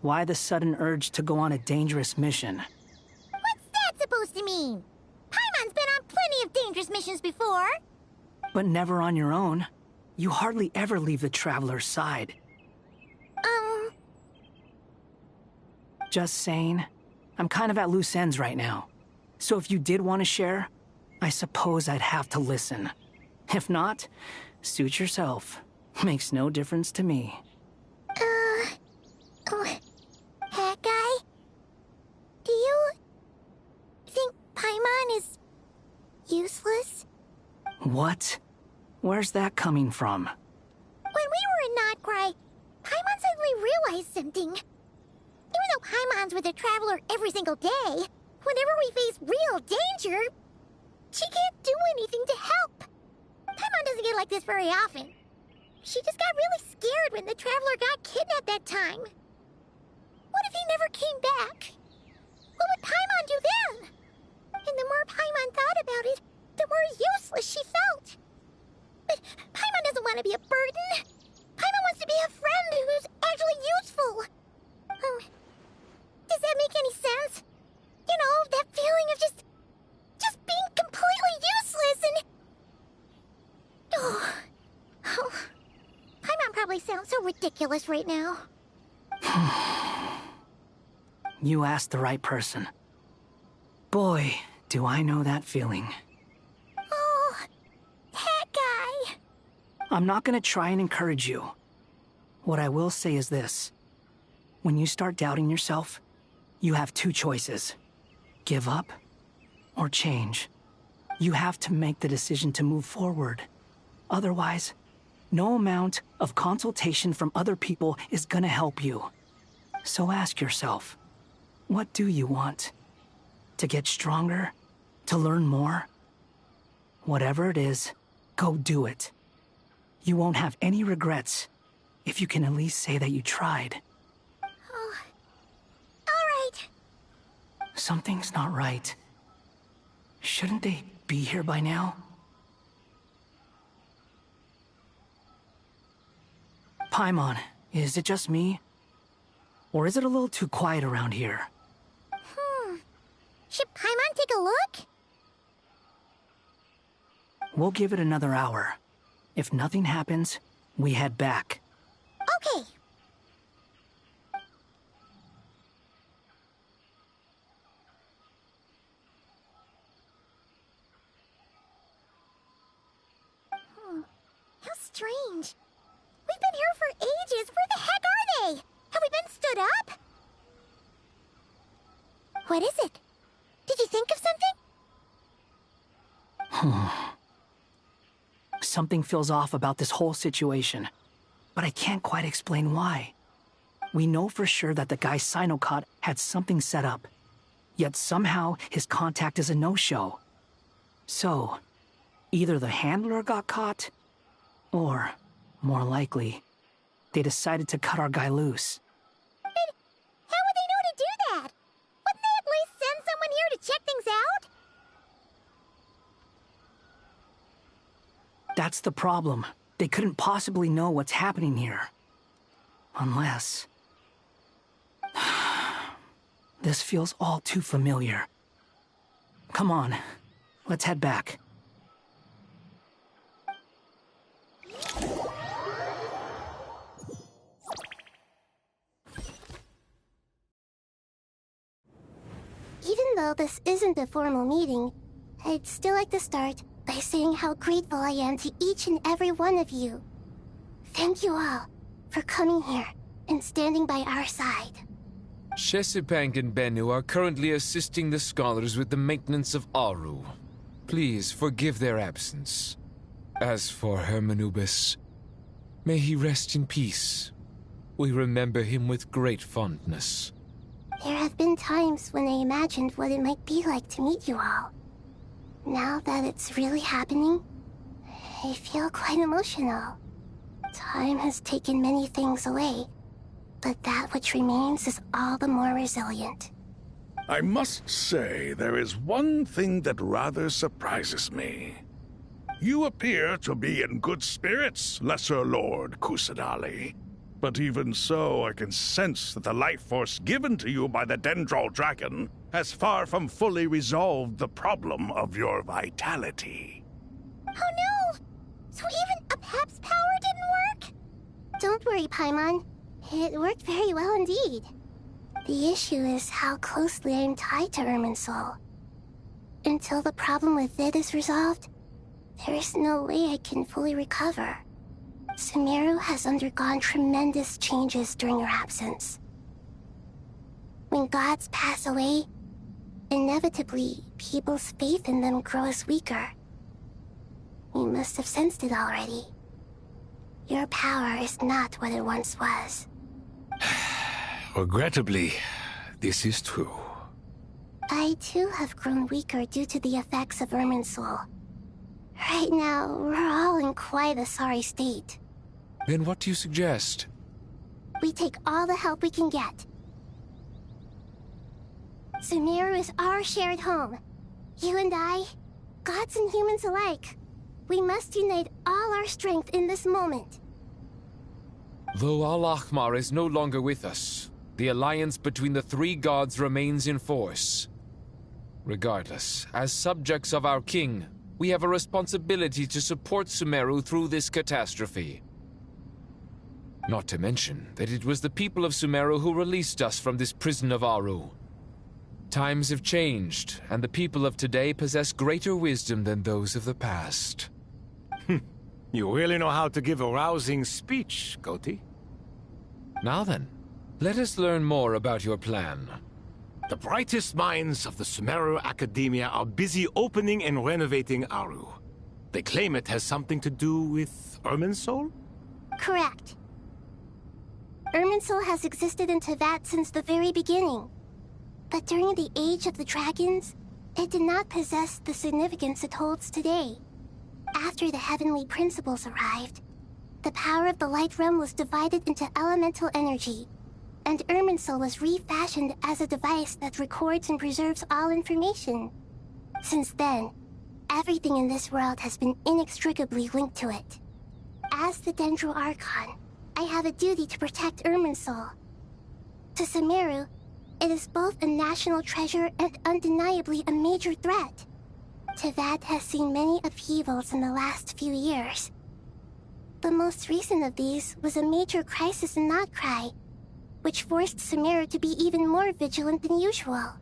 Why the sudden urge to go on a dangerous mission? What's that supposed to mean? Paimon's been on plenty of dangerous missions before. But never on your own. You hardly ever leave the Traveler's side. Just saying. I'm kind of at loose ends right now. So if you did want to share, I suppose I'd have to listen. If not, suit yourself. Makes no difference to me. That guy? Do you think Paimon is useless? What? Where's that coming from? When we were in Notcry, Paimon suddenly realized something. Even though Paimon's with the Traveler every single day, whenever we face real danger, she can't do anything to help. Paimon doesn't get like this very often. She just got really scared when the Traveler got kidnapped that time. What if he never came back? What would Paimon do then? And the more Paimon thought about it, the more useless she felt. But Paimon doesn't want to be a burden. Paimon wants to be a friend who's actually useful. Does that make any sense? You know, that feeling of just being completely useless and... Oh. Paimon probably sounds so ridiculous right now. You asked the right person. Boy, do I know that feeling. Oh, that guy. I'm not gonna try and encourage you. What I will say is this. When you start doubting yourself, you have two choices. Give up or change. You have to make the decision to move forward. Otherwise, no amount of consultation from other people is gonna help you. So ask yourself, what do you want? To get stronger? To learn more? Whatever it is, go do it. You won't have any regrets if you can at least say that you tried. Oh. All right. Something's not right. Shouldn't they be here by now? Paimon, is it just me? Or is it a little too quiet around here? Should Paimon take a look? We'll give it another hour. If nothing happens, we head back. Okay. How strange. We've been here for ages. Where the heck are they? Have we been stood up? What is it? Did you think of something? Something feels off about this whole situation, but I can't quite explain why. We know for sure that the guy Sino caught had something set up, yet somehow his contact is a no-show. So, either the handler got caught, or, more likely, they decided to cut our guy loose. How would they know to do that? Wouldn't they at least send someone here to check things out? That's the problem. They couldn't possibly know what's happening here. Unless... This feels all too familiar. Come on, let's head back. Even though this isn't a formal meeting, I'd still like to start by saying how grateful I am to each and every one of you. Thank you all for coming here and standing by our side. Shesipank and Bennu are currently assisting the scholars with the maintenance of Aru. Please forgive their absence. As for Hermanubis, may he rest in peace. We remember him with great fondness. There have been times when I imagined what it might be like to meet you all. Now that it's really happening, I feel quite emotional. Time has taken many things away, but that which remains is all the more resilient. I must say, there is one thing that rather surprises me. You appear to be in good spirits, Lesser Lord Kusadali. But even so, I can sense that the life force given to you by the Dendral Dragon has far from fully resolved the problem of your vitality. Oh no! So even a Pep's power didn't work? Don't worry, Paimon. It worked very well indeed. The issue is how closely I am tied to Irminsul. Until the problem with it is resolved, there is no way I can fully recover. Sumeru has undergone tremendous changes during your absence. When gods pass away, inevitably, people's faith in them grows weaker. You must have sensed it already. Your power is not what it once was. Regrettably, this is true. I too have grown weaker due to the effects of Irminsul. Right now, we're all in quite a sorry state. Then what do you suggest? We take all the help we can get. Sumeru is our shared home. You and I, gods and humans alike. We must unite all our strength in this moment. Though Al-Ahmar is no longer with us, the alliance between the three gods remains in force. Regardless, as subjects of our king, we have a responsibility to support Sumeru through this catastrophe. Not to mention that it was the people of Sumeru who released us from this prison of Aru. Times have changed, and the people of today possess greater wisdom than those of the past. You really know how to give a rousing speech, Goti. Now then, let us learn more about your plan. The brightest minds of the Sumeru Academia are busy opening and renovating Aru. They claim it has something to do with Irminsul? Correct. Irminsul has existed in Teyvat since the very beginning. But during the Age of the Dragons, it did not possess the significance it holds today. after the heavenly principles arrived, the power of the Light Realm was divided into elemental energy, and Irminsul was refashioned as a device that records and preserves all information. Since then, everything in this world has been inextricably linked to it. As the Dendro Archon, I have a duty to protect Irminsul. To Sumeru, it is both a national treasure and undeniably a major threat. Teyvat has seen many upheavals in the last few years. The most recent of these was a major crisis in Notcry, which forced Sumeru to be even more vigilant than usual.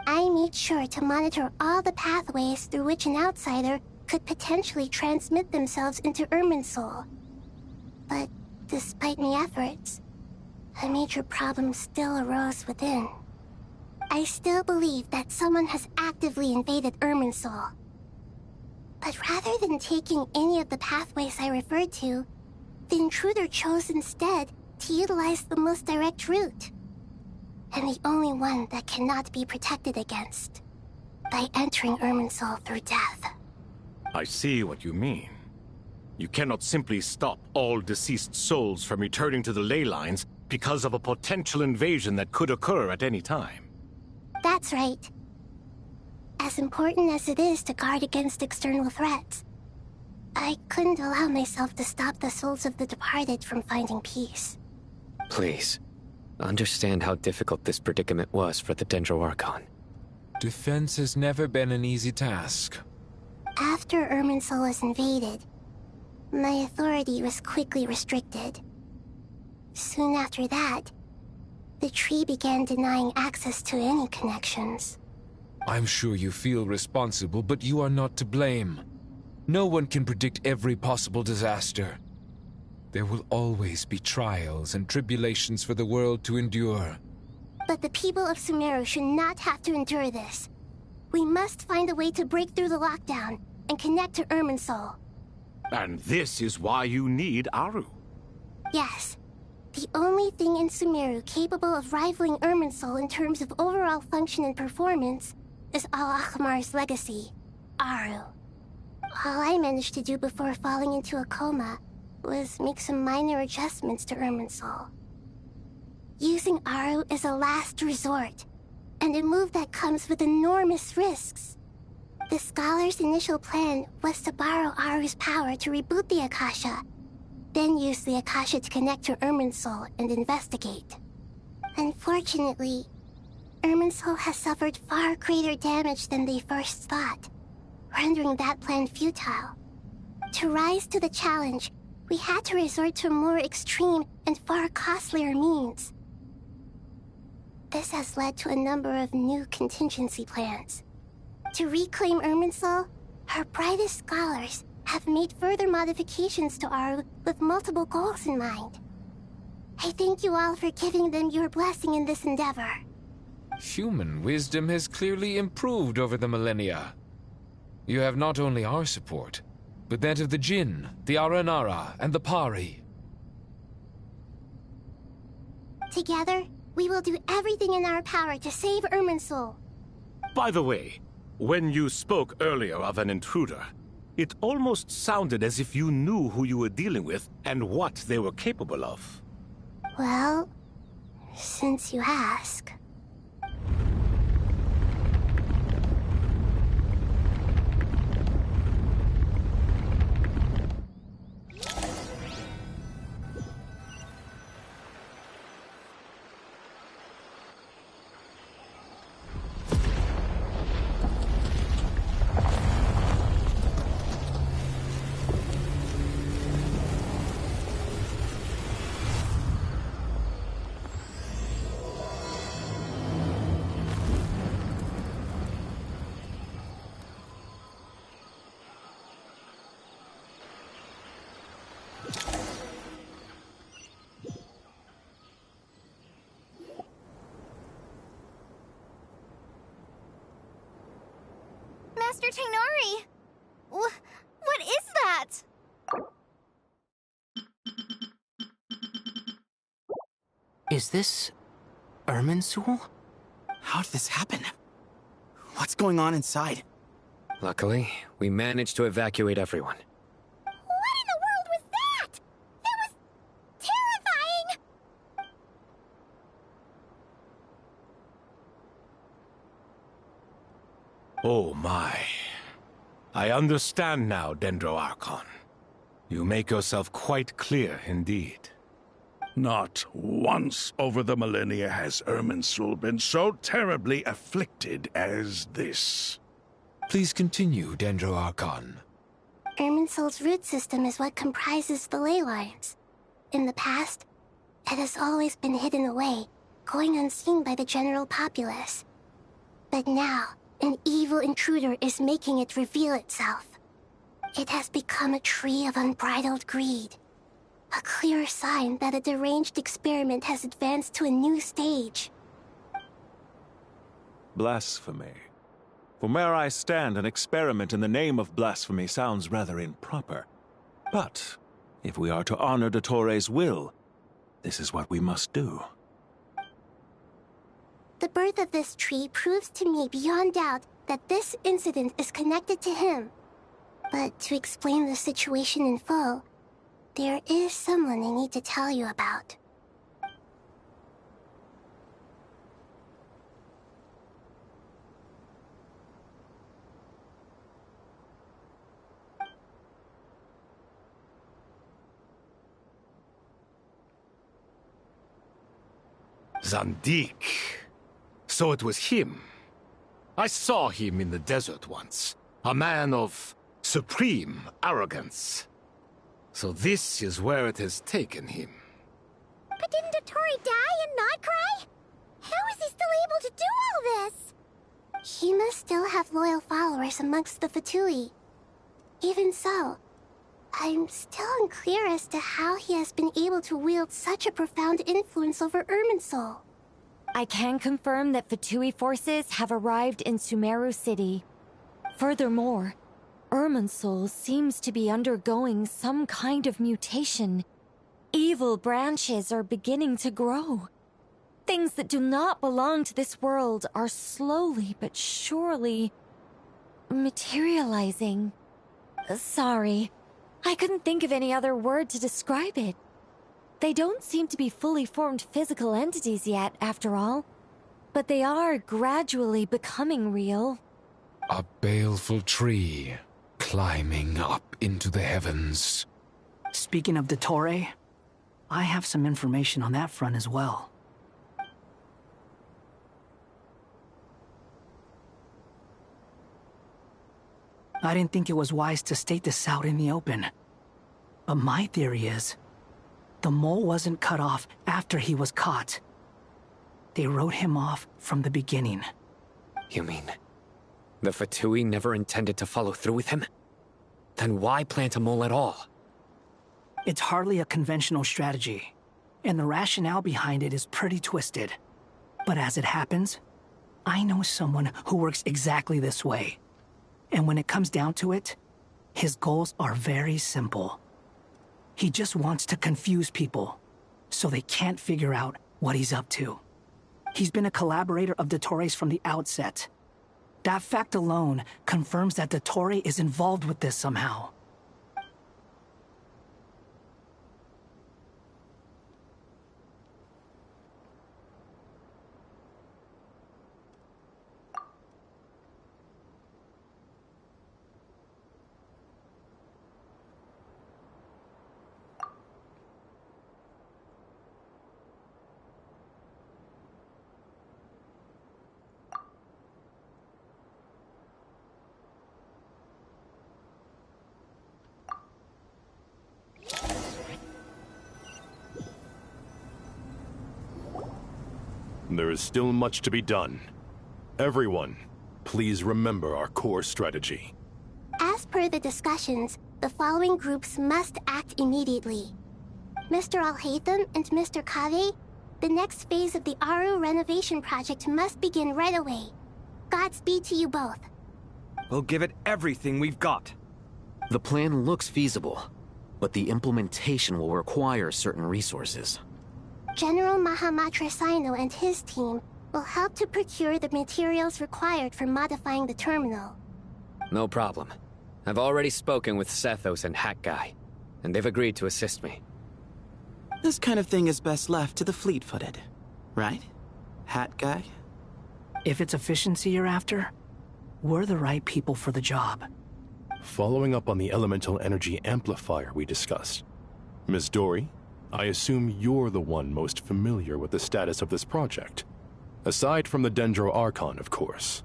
I made sure to monitor all the pathways through which an outsider could potentially transmit themselves into Irminsul. But despite my efforts, a major problem still arose within. I still believe that someone has actively invaded Irminsul. But rather than taking any of the pathways I referred to, the intruder chose instead to utilize the most direct route, and the only one that cannot be protected against, by entering Irminsul through death. I see what you mean. You cannot simply stop all deceased souls from returning to the ley lines because of a potential invasion that could occur at any time. That's right. As important as it is to guard against external threats, I couldn't allow myself to stop the souls of the departed from finding peace. Please, understand how difficult this predicament was for the Dendro Archon. Defense has never been an easy task. After Irminsul was invaded, my authority was quickly restricted. Soon after that, the tree began denying access to any connections. I'm sure you feel responsible, but you are not to blame. No one can predict every possible disaster. There will always be trials and tribulations for the world to endure. But the people of Sumeru should not have to endure this. We must find a way to break through the lockdown and connect to Irminsul. And this is why you need Aru. Yes. The only thing in Sumeru capable of rivaling Irminsul in terms of overall function and performance is Al-Akhmar's legacy, Aru. All I managed to do before falling into a coma was make some minor adjustments to Irminsul. Using Aru is a last resort, and a move that comes with enormous risks. The Scholar's initial plan was to borrow Aru's power to reboot the Akasha, then use the Akasha to connect to Irminsul and investigate. Unfortunately, Irminsul has suffered far greater damage than they first thought, rendering that plan futile. To rise to the challenge, we had to resort to more extreme and far costlier means. This has led to a number of new contingency plans. To reclaim Irminsul, her brightest scholars have made further modifications to Aru with multiple goals in mind. I thank you all for giving them your blessing in this endeavor. Human wisdom has clearly improved over the millennia. You have not only our support, but that of the Jinn, the Aranara, and the Pari. Together, we will do everything in our power to save Irminsul. By the way, when you spoke earlier of an intruder, it almost sounded as if you knew who you were dealing with and what they were capable of. Well, since you ask... Master Tighnari! What is that? Is this... Irminsul? How did this happen? What's going on inside? Luckily, we managed to evacuate everyone. What in the world was that? That was terrifying! Oh my. I understand now, Dendro Archon. You make yourself quite clear indeed. Not once over the millennia has Irminsul been so terribly afflicted as this. Please continue, Dendro Archon. Irminsul's root system is what comprises the ley lines. In the past, it has always been hidden away, going unseen by the general populace. But now, an evil intruder is making it reveal itself. It has become a tree of unbridled greed. A clear sign that a deranged experiment has advanced to a new stage. Blasphemy. From where I stand, an experiment in the name of blasphemy sounds rather improper. But, if we are to honor Dottores' will, this is what we must do. The birth of this tree proves to me beyond doubt that this incident is connected to him. But to explain the situation in full, there is someone I need to tell you about. Zandik. So it was him. I saw him in the desert once. A man of supreme arrogance. So this is where it has taken him. But didn't Dottore die and not cry? How is he still able to do all this? He must still have loyal followers amongst the Fatui. Even so, I'm still unclear as to how he has been able to wield such a profound influence over Irminsul. I can confirm that Fatui forces have arrived in Sumeru City. Furthermore, Irminsul seems to be undergoing some kind of mutation. Evil branches are beginning to grow. Things that do not belong to this world are slowly but surely materializing. Sorry, I couldn't think of any other word to describe it. They don't seem to be fully formed physical entities yet, after all. But they are gradually becoming real. A baleful tree, climbing up into the heavens. Speaking of Dottore, I have some information on that front as well. I didn't think it was wise to state this out in the open. But my theory is, the mole wasn't cut off after he was caught. They wrote him off from the beginning. You mean, the Fatui never intended to follow through with him? Then why plant a mole at all? It's hardly a conventional strategy, and the rationale behind it is pretty twisted. But as it happens, I know someone who works exactly this way. And when it comes down to it, his goals are very simple. He just wants to confuse people, so they can't figure out what he's up to. He's been a collaborator of Dottore's from the outset. That fact alone confirms that Dottore is involved with this somehow. There is still much to be done. Everyone, please remember our core strategy. As per the discussions, the following groups must act immediately. Mr. Alhaitham and Mr. Kave, the next phase of the Aru renovation project must begin right away. Godspeed to you both. We'll give it everything we've got. The plan looks feasible, but the implementation will require certain resources. General Mahamatra Sino and his team will help to procure the materials required for modifying the terminal. No problem. I've already spoken with Sethos and Hat Guy, and they've agreed to assist me. This kind of thing is best left to the fleet-footed, right? Hat Guy? If it's efficiency you're after, we're the right people for the job. Following up on the elemental energy amplifier we discussed, Ms. Dory, I assume you're the one most familiar with the status of this project. Aside from the Dendro Archon, of course.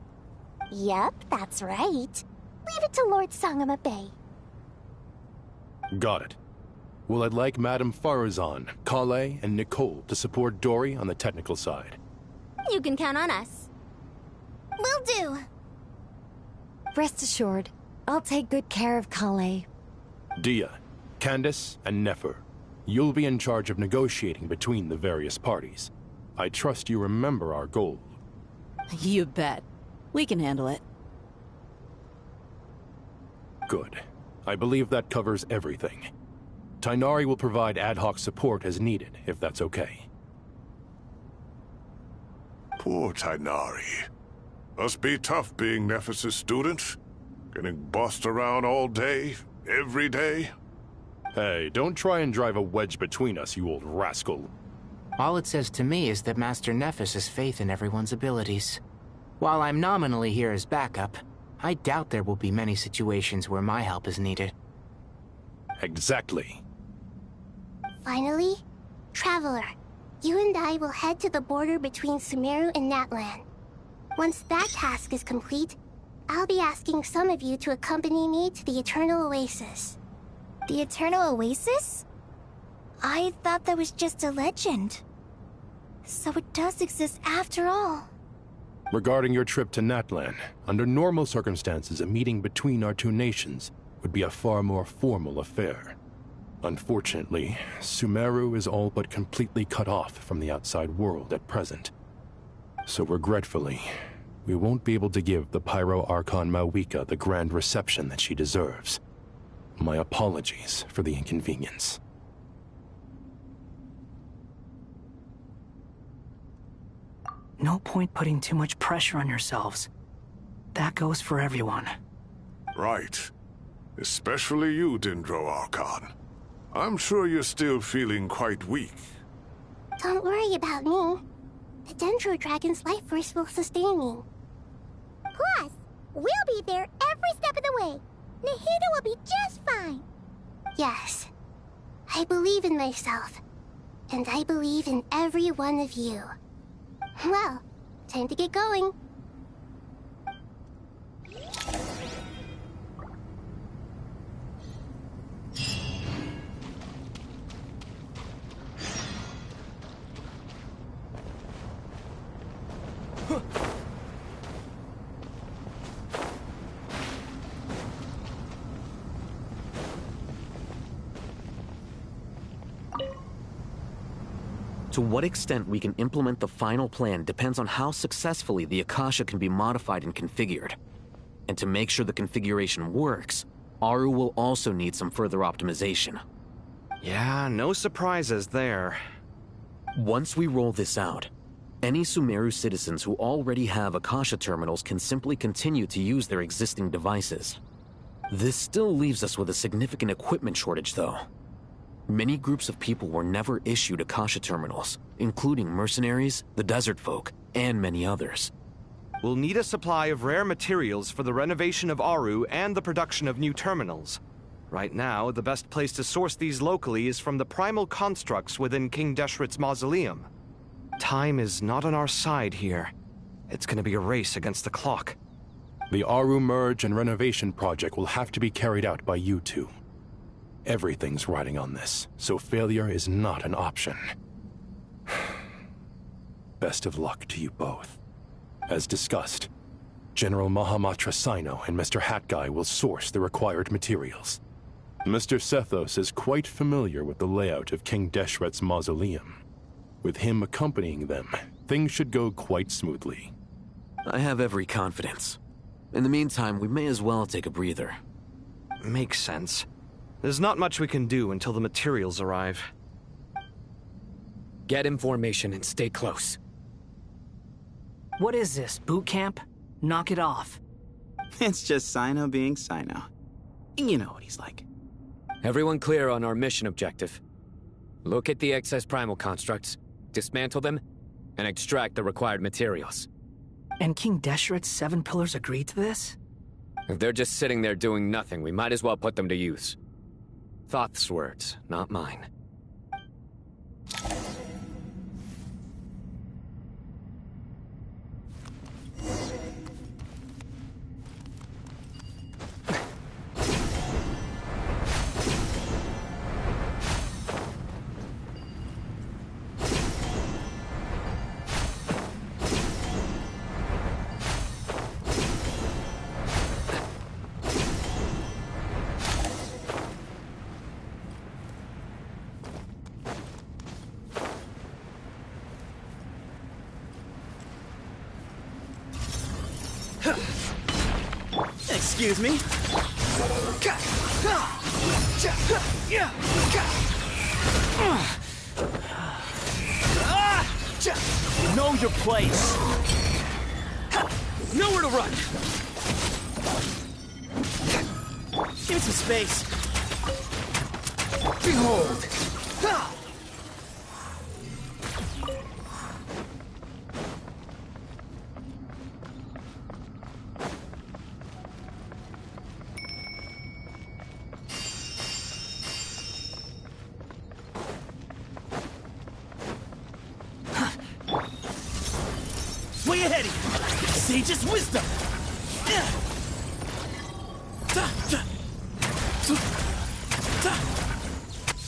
Yep, that's right. Leave it to Lord Sangama Bay. Got it. Well, I'd like Madame Farazan, Kale, and Nicole to support Dory on the technical side. You can count on us. Will do. Rest assured, I'll take good care of Kale. Dia, Candace, and Nefer, you'll be in charge of negotiating between the various parties. I trust you remember our goal. You bet. We can handle it. Good. I believe that covers everything. Tainari will provide ad hoc support as needed, if that's okay. Poor Tainari. Must be tough being Nephis' student. Getting bossed around all day, every day. Hey, don't try and drive a wedge between us, you old rascal. All it says to me is that Master Nephis has faith in everyone's abilities. While I'm nominally here as backup, I doubt there will be many situations where my help is needed. Exactly. Finally, Traveler, you and I will head to the border between Sumeru and Natlan. Once that task is complete, I'll be asking some of you to accompany me to the Eternal Oasis. The Eternal Oasis? I thought that was just a legend. So it does exist after all. Regarding your trip to Natlan, under normal circumstances, a meeting between our two nations would be a far more formal affair. Unfortunately, Sumeru is all but completely cut off from the outside world at present. So regretfully, we won't be able to give the Pyro Archon Mawika the grand reception that she deserves. My apologies for the inconvenience. No point putting too much pressure on yourselves. That goes for everyone. Right. Especially you, Dendro Archon. I'm sure you're still feeling quite weak. Don't worry about me. The Dendro Dragon's life force will sustain me. Plus, we'll be there every step of the way. Nahida will be just fine. Yes, I believe in myself. And I believe in every one of you. Well, time to get going. To what extent we can implement the final plan depends on how successfully the Akasha can be modified and configured. And to make sure the configuration works, Aru will also need some further optimization. Yeah, no surprises there. Once we roll this out, any Sumeru citizens who already have Akasha terminals can simply continue to use their existing devices. This still leaves us with a significant equipment shortage, though. Many groups of people were never issued Akasha terminals, including mercenaries, the desert folk, and many others. We'll need a supply of rare materials for the renovation of Aru and the production of new terminals. Right now, the best place to source these locally is from the primal constructs within King Deshret's mausoleum. Time is not on our side here. It's gonna be a race against the clock. The Aru merge and renovation project will have to be carried out by you two. Everything's riding on this, so failure is not an option. Best of luck to you both. As discussed, General Mahamatra Sino and Mr. Hat Guy will source the required materials. Mr. Sethos is quite familiar with the layout of King Deshret's mausoleum. With him accompanying them, things should go quite smoothly. I have every confidence. In the meantime, we may as well take a breather. Makes sense. There's not much we can do until the materials arrive. Get in formation and stay close. What is this, boot camp? Knock it off. It's just Sino being Sino. You know what he's like. Everyone clear on our mission objective. Locate the excess primal constructs, dismantle them, and extract the required materials. And King Deshret's 7 pillars agreed to this? If they're just sitting there doing nothing, we might as well put them to use. Thoth's words, not mine. Excuse me? Know your place. Nowhere to run! Give me some space. Behold! Way ahead of you! Sage's wisdom!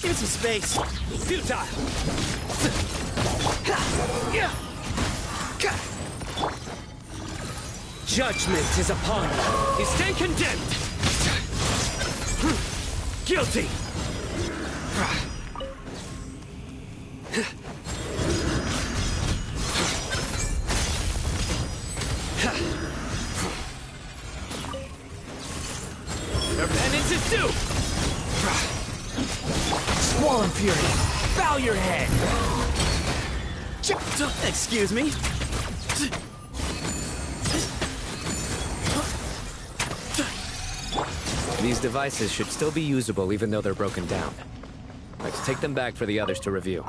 Give me some space. Futile! Judgment is upon you. You stand condemned! Guilty! Your penance is due! Swollen Fury, bow your head! Excuse me? These devices should still be usable even though they're broken down. Let's take them back for the others to review.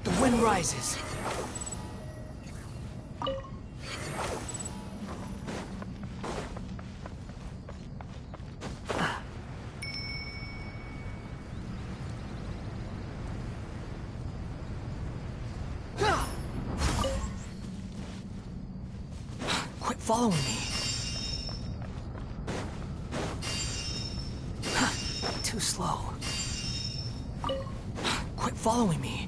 The wind rises. Quit following me. Too slow. Quit following me.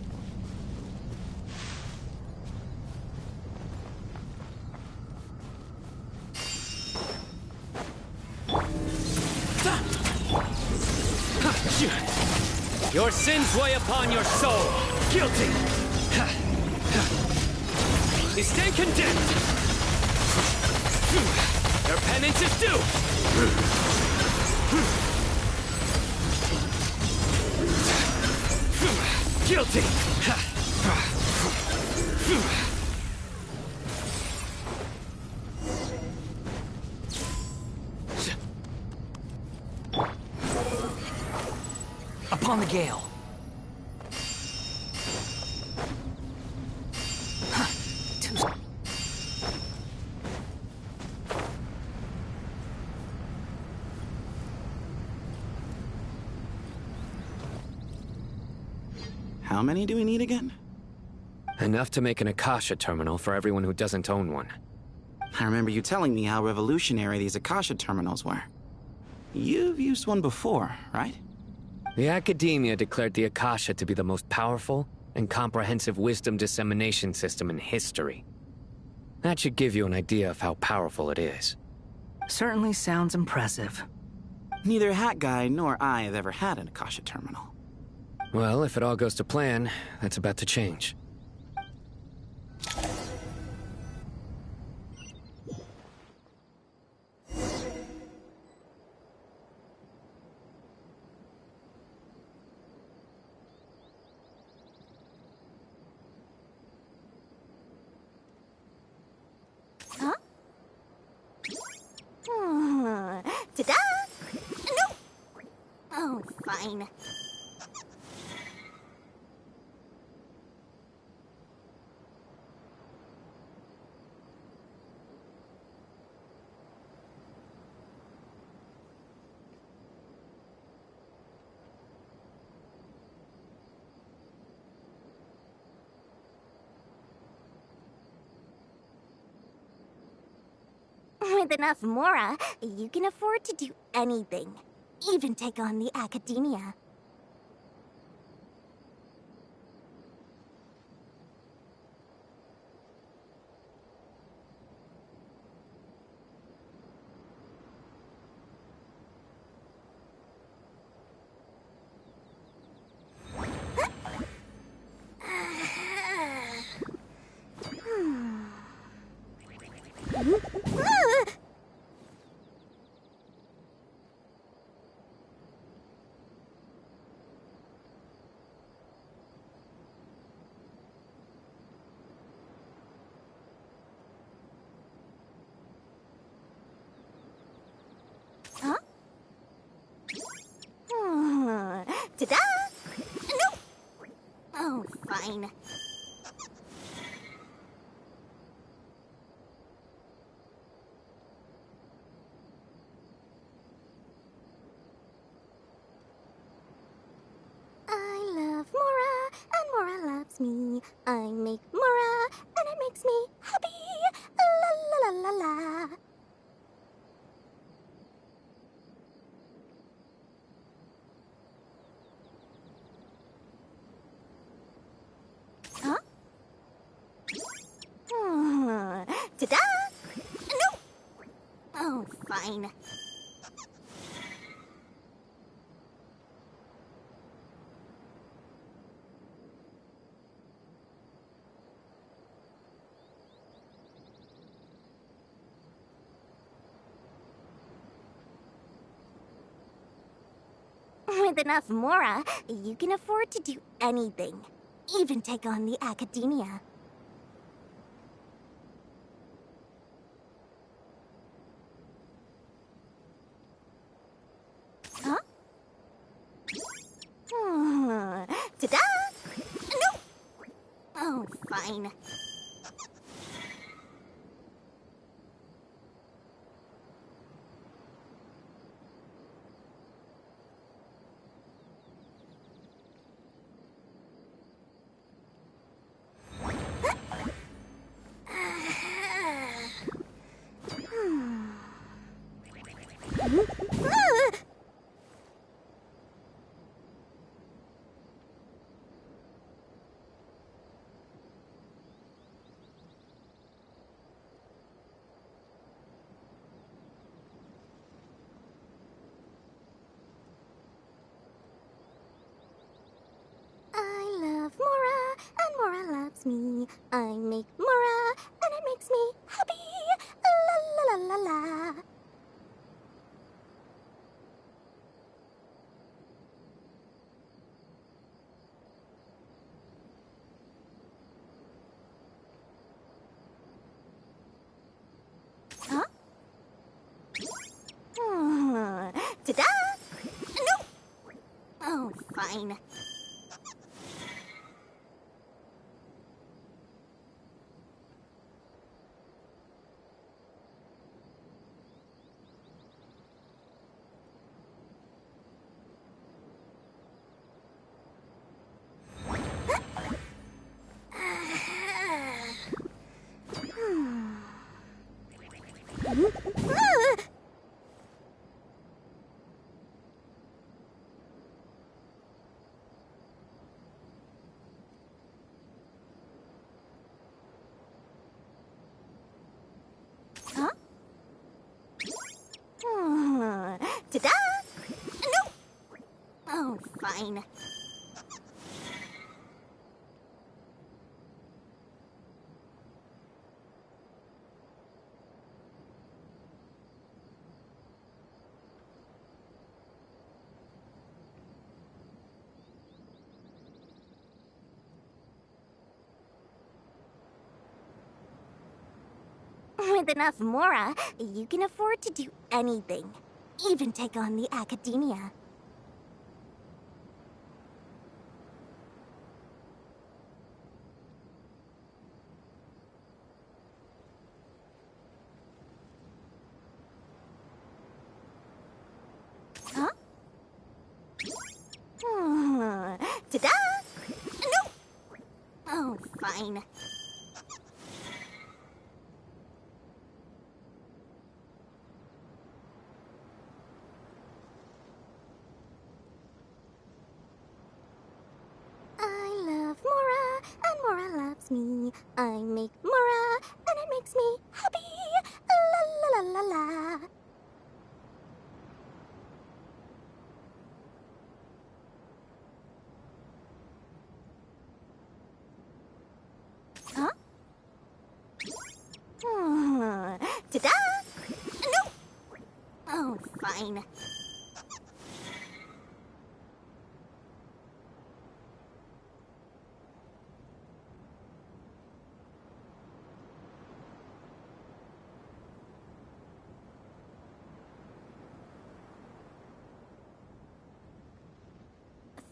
Your sins weigh upon your soul. Guilty. You stand condemned. Your penance is due. Guilty. Upon the gale. How many do we need again? Enough to make an Akasha terminal for everyone who doesn't own one. I remember you telling me how revolutionary these Akasha terminals were. You've used one before, right? The Academia declared the Akasha to be the most powerful and comprehensive wisdom dissemination system in history. That should give you an idea of how powerful it is. Certainly sounds impressive. Neither Hat Guy nor I have ever had an Akasha terminal. Well, if it all goes to plan, that's about to change. Ta-da! No! Oh, fine. With enough Mora, you can afford to do anything. Even take on the academia. Huh? Ta-da! No! Oh, fine. I love Mora, and Mora loves me. I make Mora, and it makes me happy. La la la la la. Huh? Ta-da! No! Oh, fine. With enough Mora, you can afford to do anything. Even take on the academia. Huh? Ta-da! No! Oh, fine. I love Mora, and Mora loves me. I make Mora, and it makes me happy. La la la la la. Huh? Ta-da! No! Oh, fine. Huh? Ta-da! No! Oh, fine. With enough Mora, you can afford to do anything. even take on the academia. Huh? Ta-da! No! Oh, fine. I love Mora, and Mora loves me. I make Mora, and it makes me happy. La la la la la. Huh? Ta-da! No! Oh, fine.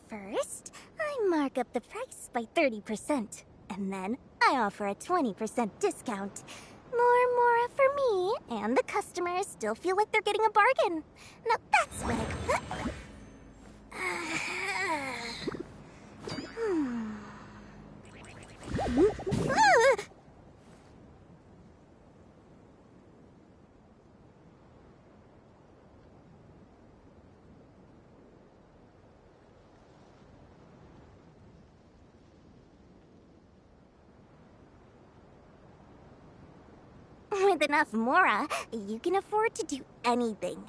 First, I mark up the price by 30%, and then I offer a 20% discount. More Mora for me, and the customers still feel like they're getting a bargain. Now that's when I... With enough Mora, you can afford to do anything,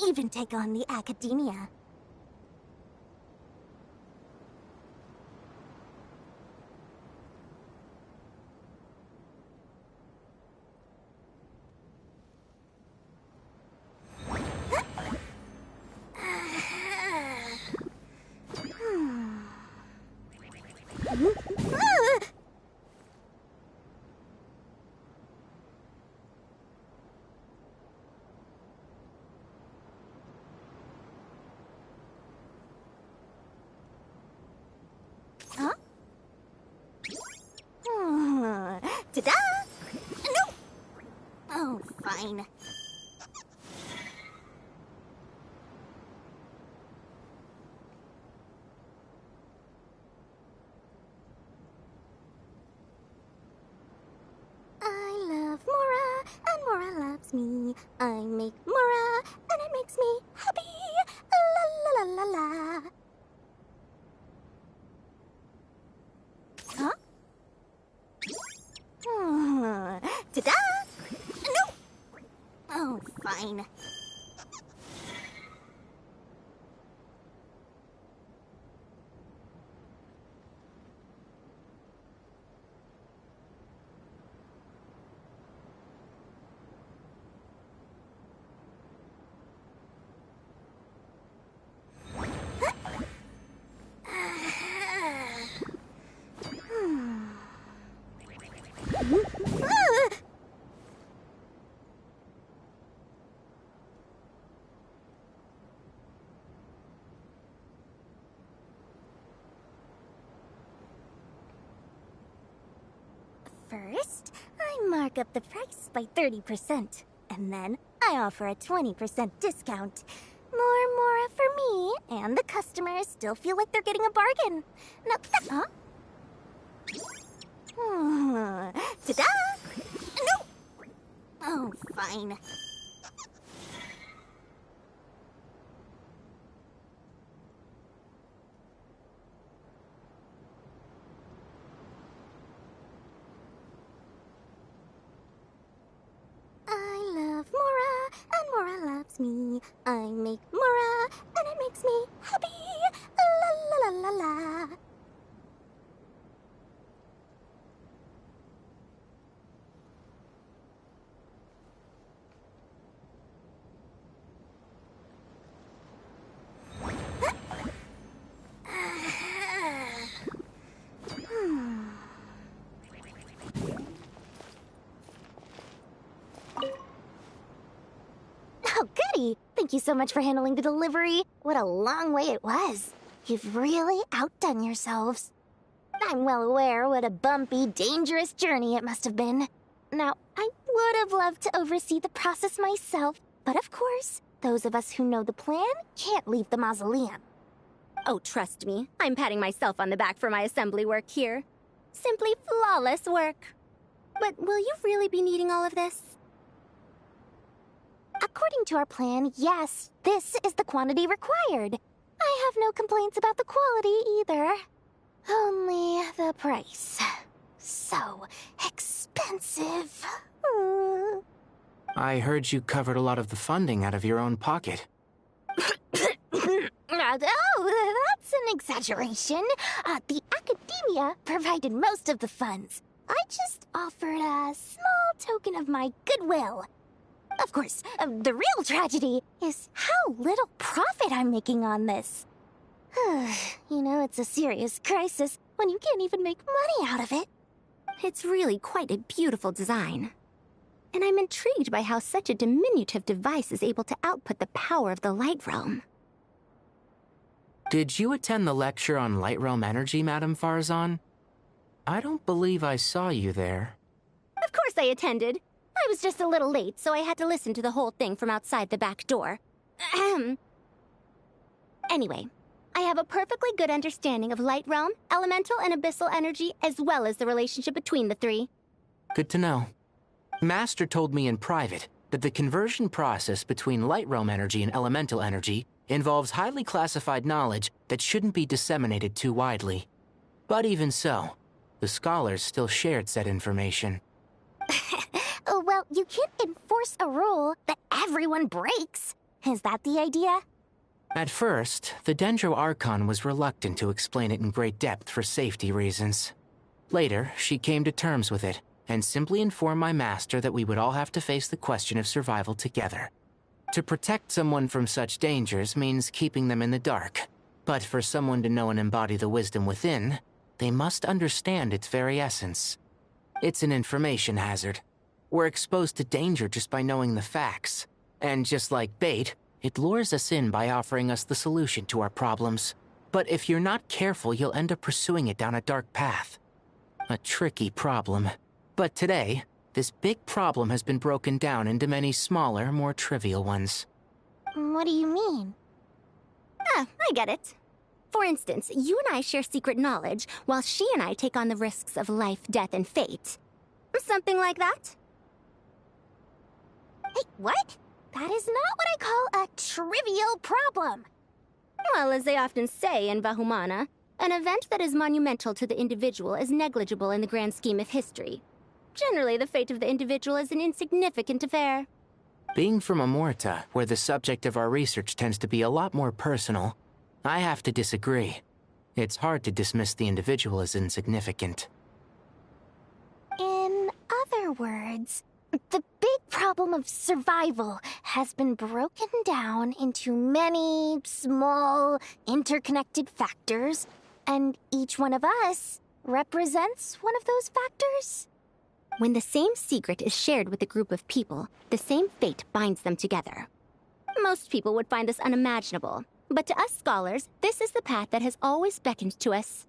even take on the academia. Huh? Ta-da! No! Oh, fine. I love Mora, and Mora loves me. I make Mora, and it makes me happy. La la la la la. Huh? Ta-da! No! Oh, fine. First, I mark up the price by 30%, and then I offer a 20% discount. More Mora for me, and the customers still feel like they're getting a bargain. Now huh? Ta-da! No! Oh, fine. I love Mora, and Mora loves me. I make Mora, and it makes me happy. La la la la la. Oh, goody! Think Thank you so much for handling the delivery. What a long way it was. You've really outdone yourselves. I'm well aware what a bumpy, dangerous journey it must have been. Now, I would have loved to oversee the process myself, but of course, those of us who know the plan can't leave the mausoleum. Oh, trust me, I'm patting myself on the back for my assembly work here. Simply flawless work. But will you really be needing all of this? According to our plan, yes, this is the quantity required. I have no complaints about the quality either. Only the price. So expensive. I heard you covered a lot of the funding out of your own pocket. Oh, that's an exaggeration. The academia provided most of the funds. I just offered a small token of my goodwill. Of course, the real tragedy is how little profit I'm making on this. You know, it's a serious crisis when you can't even make money out of it. It's really quite a beautiful design. And I'm intrigued by how such a diminutive device is able to output the power of the Light Realm. Did you attend the lecture on Light Realm energy, Madame Farzan? I don't believe I saw you there. Of course I attended. I was just a little late, so I had to listen to the whole thing from outside the back door. Anyway, I have a perfectly good understanding of Light Realm, elemental and abyssal energy, as well as the relationship between the three. Good to know. Master told me in private that the conversion process between Light Realm energy and elemental energy involves highly classified knowledge that shouldn't be disseminated too widely. But even so, the scholars still shared said information. Well, you can't enforce a rule that everyone breaks. Is that the idea? At first, the Dendro Archon was reluctant to explain it in great depth for safety reasons. Later, she came to terms with it, and simply informed my master that we would all have to face the question of survival together. To protect someone from such dangers means keeping them in the dark, but for someone to know and embody the wisdom within, they must understand its very essence. It's an information hazard. We're exposed to danger just by knowing the facts, and just like bait, it lures us in by offering us the solution to our problems. But if you're not careful, you'll end up pursuing it down a dark path. A tricky problem. But today, this big problem has been broken down into many smaller, more trivial ones. What do you mean? I get it. For instance, you and I share secret knowledge, while she and I take on the risks of life, death, and fate. Something like that? Hey, what? That is not what I call a trivial problem. Well, as they often say in Vahumana, an event that is monumental to the individual is negligible in the grand scheme of history. Generally, the fate of the individual is an insignificant affair. Being from Amorta, where the subject of our research tends to be a lot more personal, I have to disagree. It's hard to dismiss the individual as insignificant. In other words, the big problem of survival has been broken down into many small, interconnected factors, and each one of us represents one of those factors. When the same secret is shared with a group of people, the same fate binds them together. Most people would find this unimaginable, but to us scholars, this is the path that has always beckoned to us.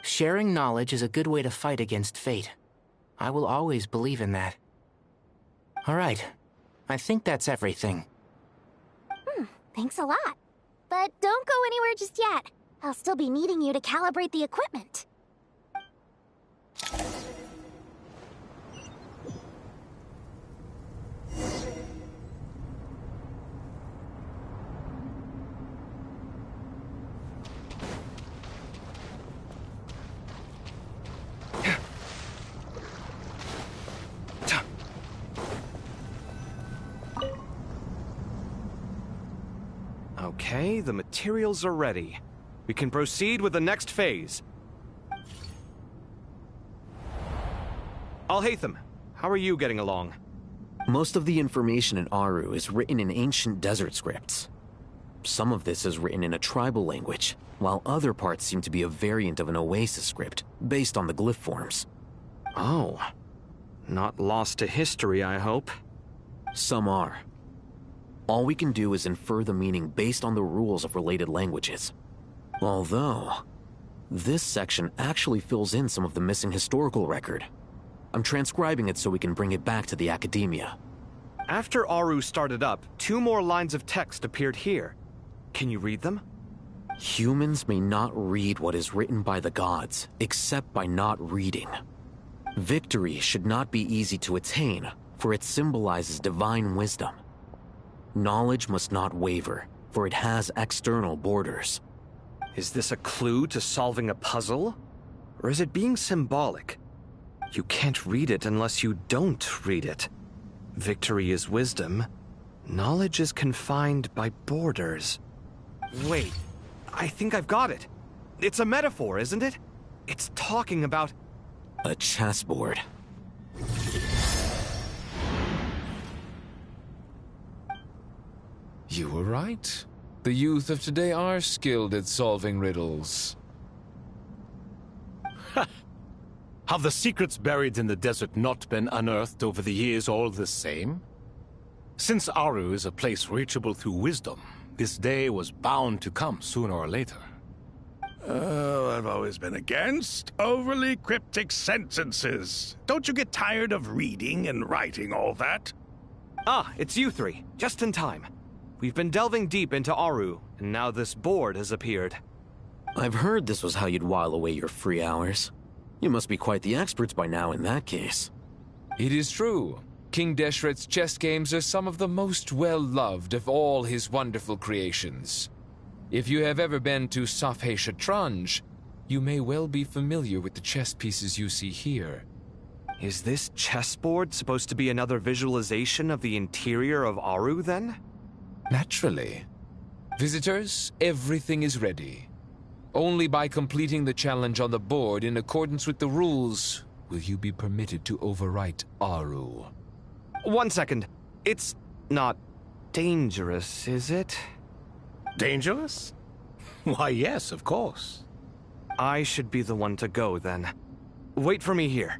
Sharing knowledge is a good way to fight against fate. I will always believe in that. All right. I think that's everything. Thanks a lot. But don't go anywhere just yet. I'll still be needing you to calibrate the equipment. Okay, the materials are ready. We can proceed with the next phase. Al-Haytham, how are you getting along? Most of the information in Aru is written in ancient desert scripts. Some of this is written in a tribal language, while other parts seem to be a variant of an Oasis script, based on the glyph forms. Oh. Not lost to history, I hope. Some are. All we can do is infer the meaning based on the rules of related languages. Although, this section actually fills in some of the missing historical record. I'm transcribing it so we can bring it back to the academia. After Aru started up, 2 more lines of text appeared here. Can you read them? Humans may not read what is written by the gods, except by not reading. Victory should not be easy to attain, for it symbolizes divine wisdom. Knowledge must not waver, for it has external borders. Is this a clue to solving a puzzle? Or is it being symbolic? You can't read it unless you don't read it. Victory is wisdom. Knowledge is confined by borders. Wait, I think I've got it. It's a metaphor, isn't it? It's talking about... a chessboard. You were right. The youth of today are skilled at solving riddles. Have the secrets buried in the desert not been unearthed over the years all the same? Since Aru is a place reachable through wisdom, this day was bound to come sooner or later. Oh, I've always been against overly cryptic sentences. Don't you get tired of reading and writing all that? Ah, it's you 3. Just in time. We've been delving deep into Aru, and now this board has appeared. I've heard this was how you'd while away your free hours. You must be quite the experts by now in that case. It is true. King Deshret's chess games are some of the most well-loved of all his wonderful creations. If you have ever been to Safhe Shatranj, you may well be familiar with the chess pieces you see here. Is this chessboard supposed to be another visualization of the interior of Aru, then? Naturally. Visitors, everything is ready. Only by completing the challenge on the board in accordance with the rules will you be permitted to overwrite Aru. 1 second. It's not dangerous, is it? Dangerous? Why, yes, of course. I should be the one to go, then. Wait for me here.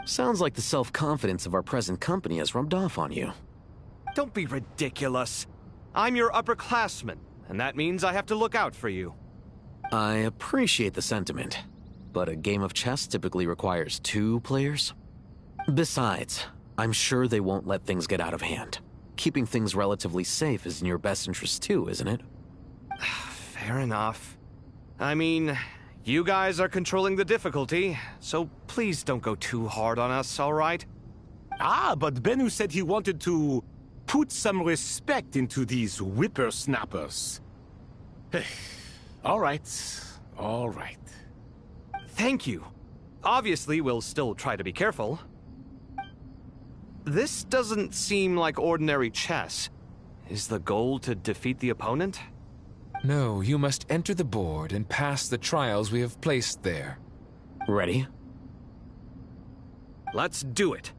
Sounds like the self-confidence of our present company has rubbed off on you. Don't be ridiculous. I'm your upperclassman, and that means I have to look out for you. I appreciate the sentiment, but a game of chess typically requires 2 players. Besides, I'm sure they won't let things get out of hand. Keeping things relatively safe is in your best interest too, isn't it? Fair enough. I mean, you guys are controlling the difficulty, so please don't go too hard on us, all right? Ah, but Bennu said he wanted to put some respect into these whippersnappers. All right, all right. Thank you. Obviously, we'll still try to be careful. This doesn't seem like ordinary chess. Is the goal to defeat the opponent? No, you must enter the board and pass the trials we have placed there. Ready? Let's do it.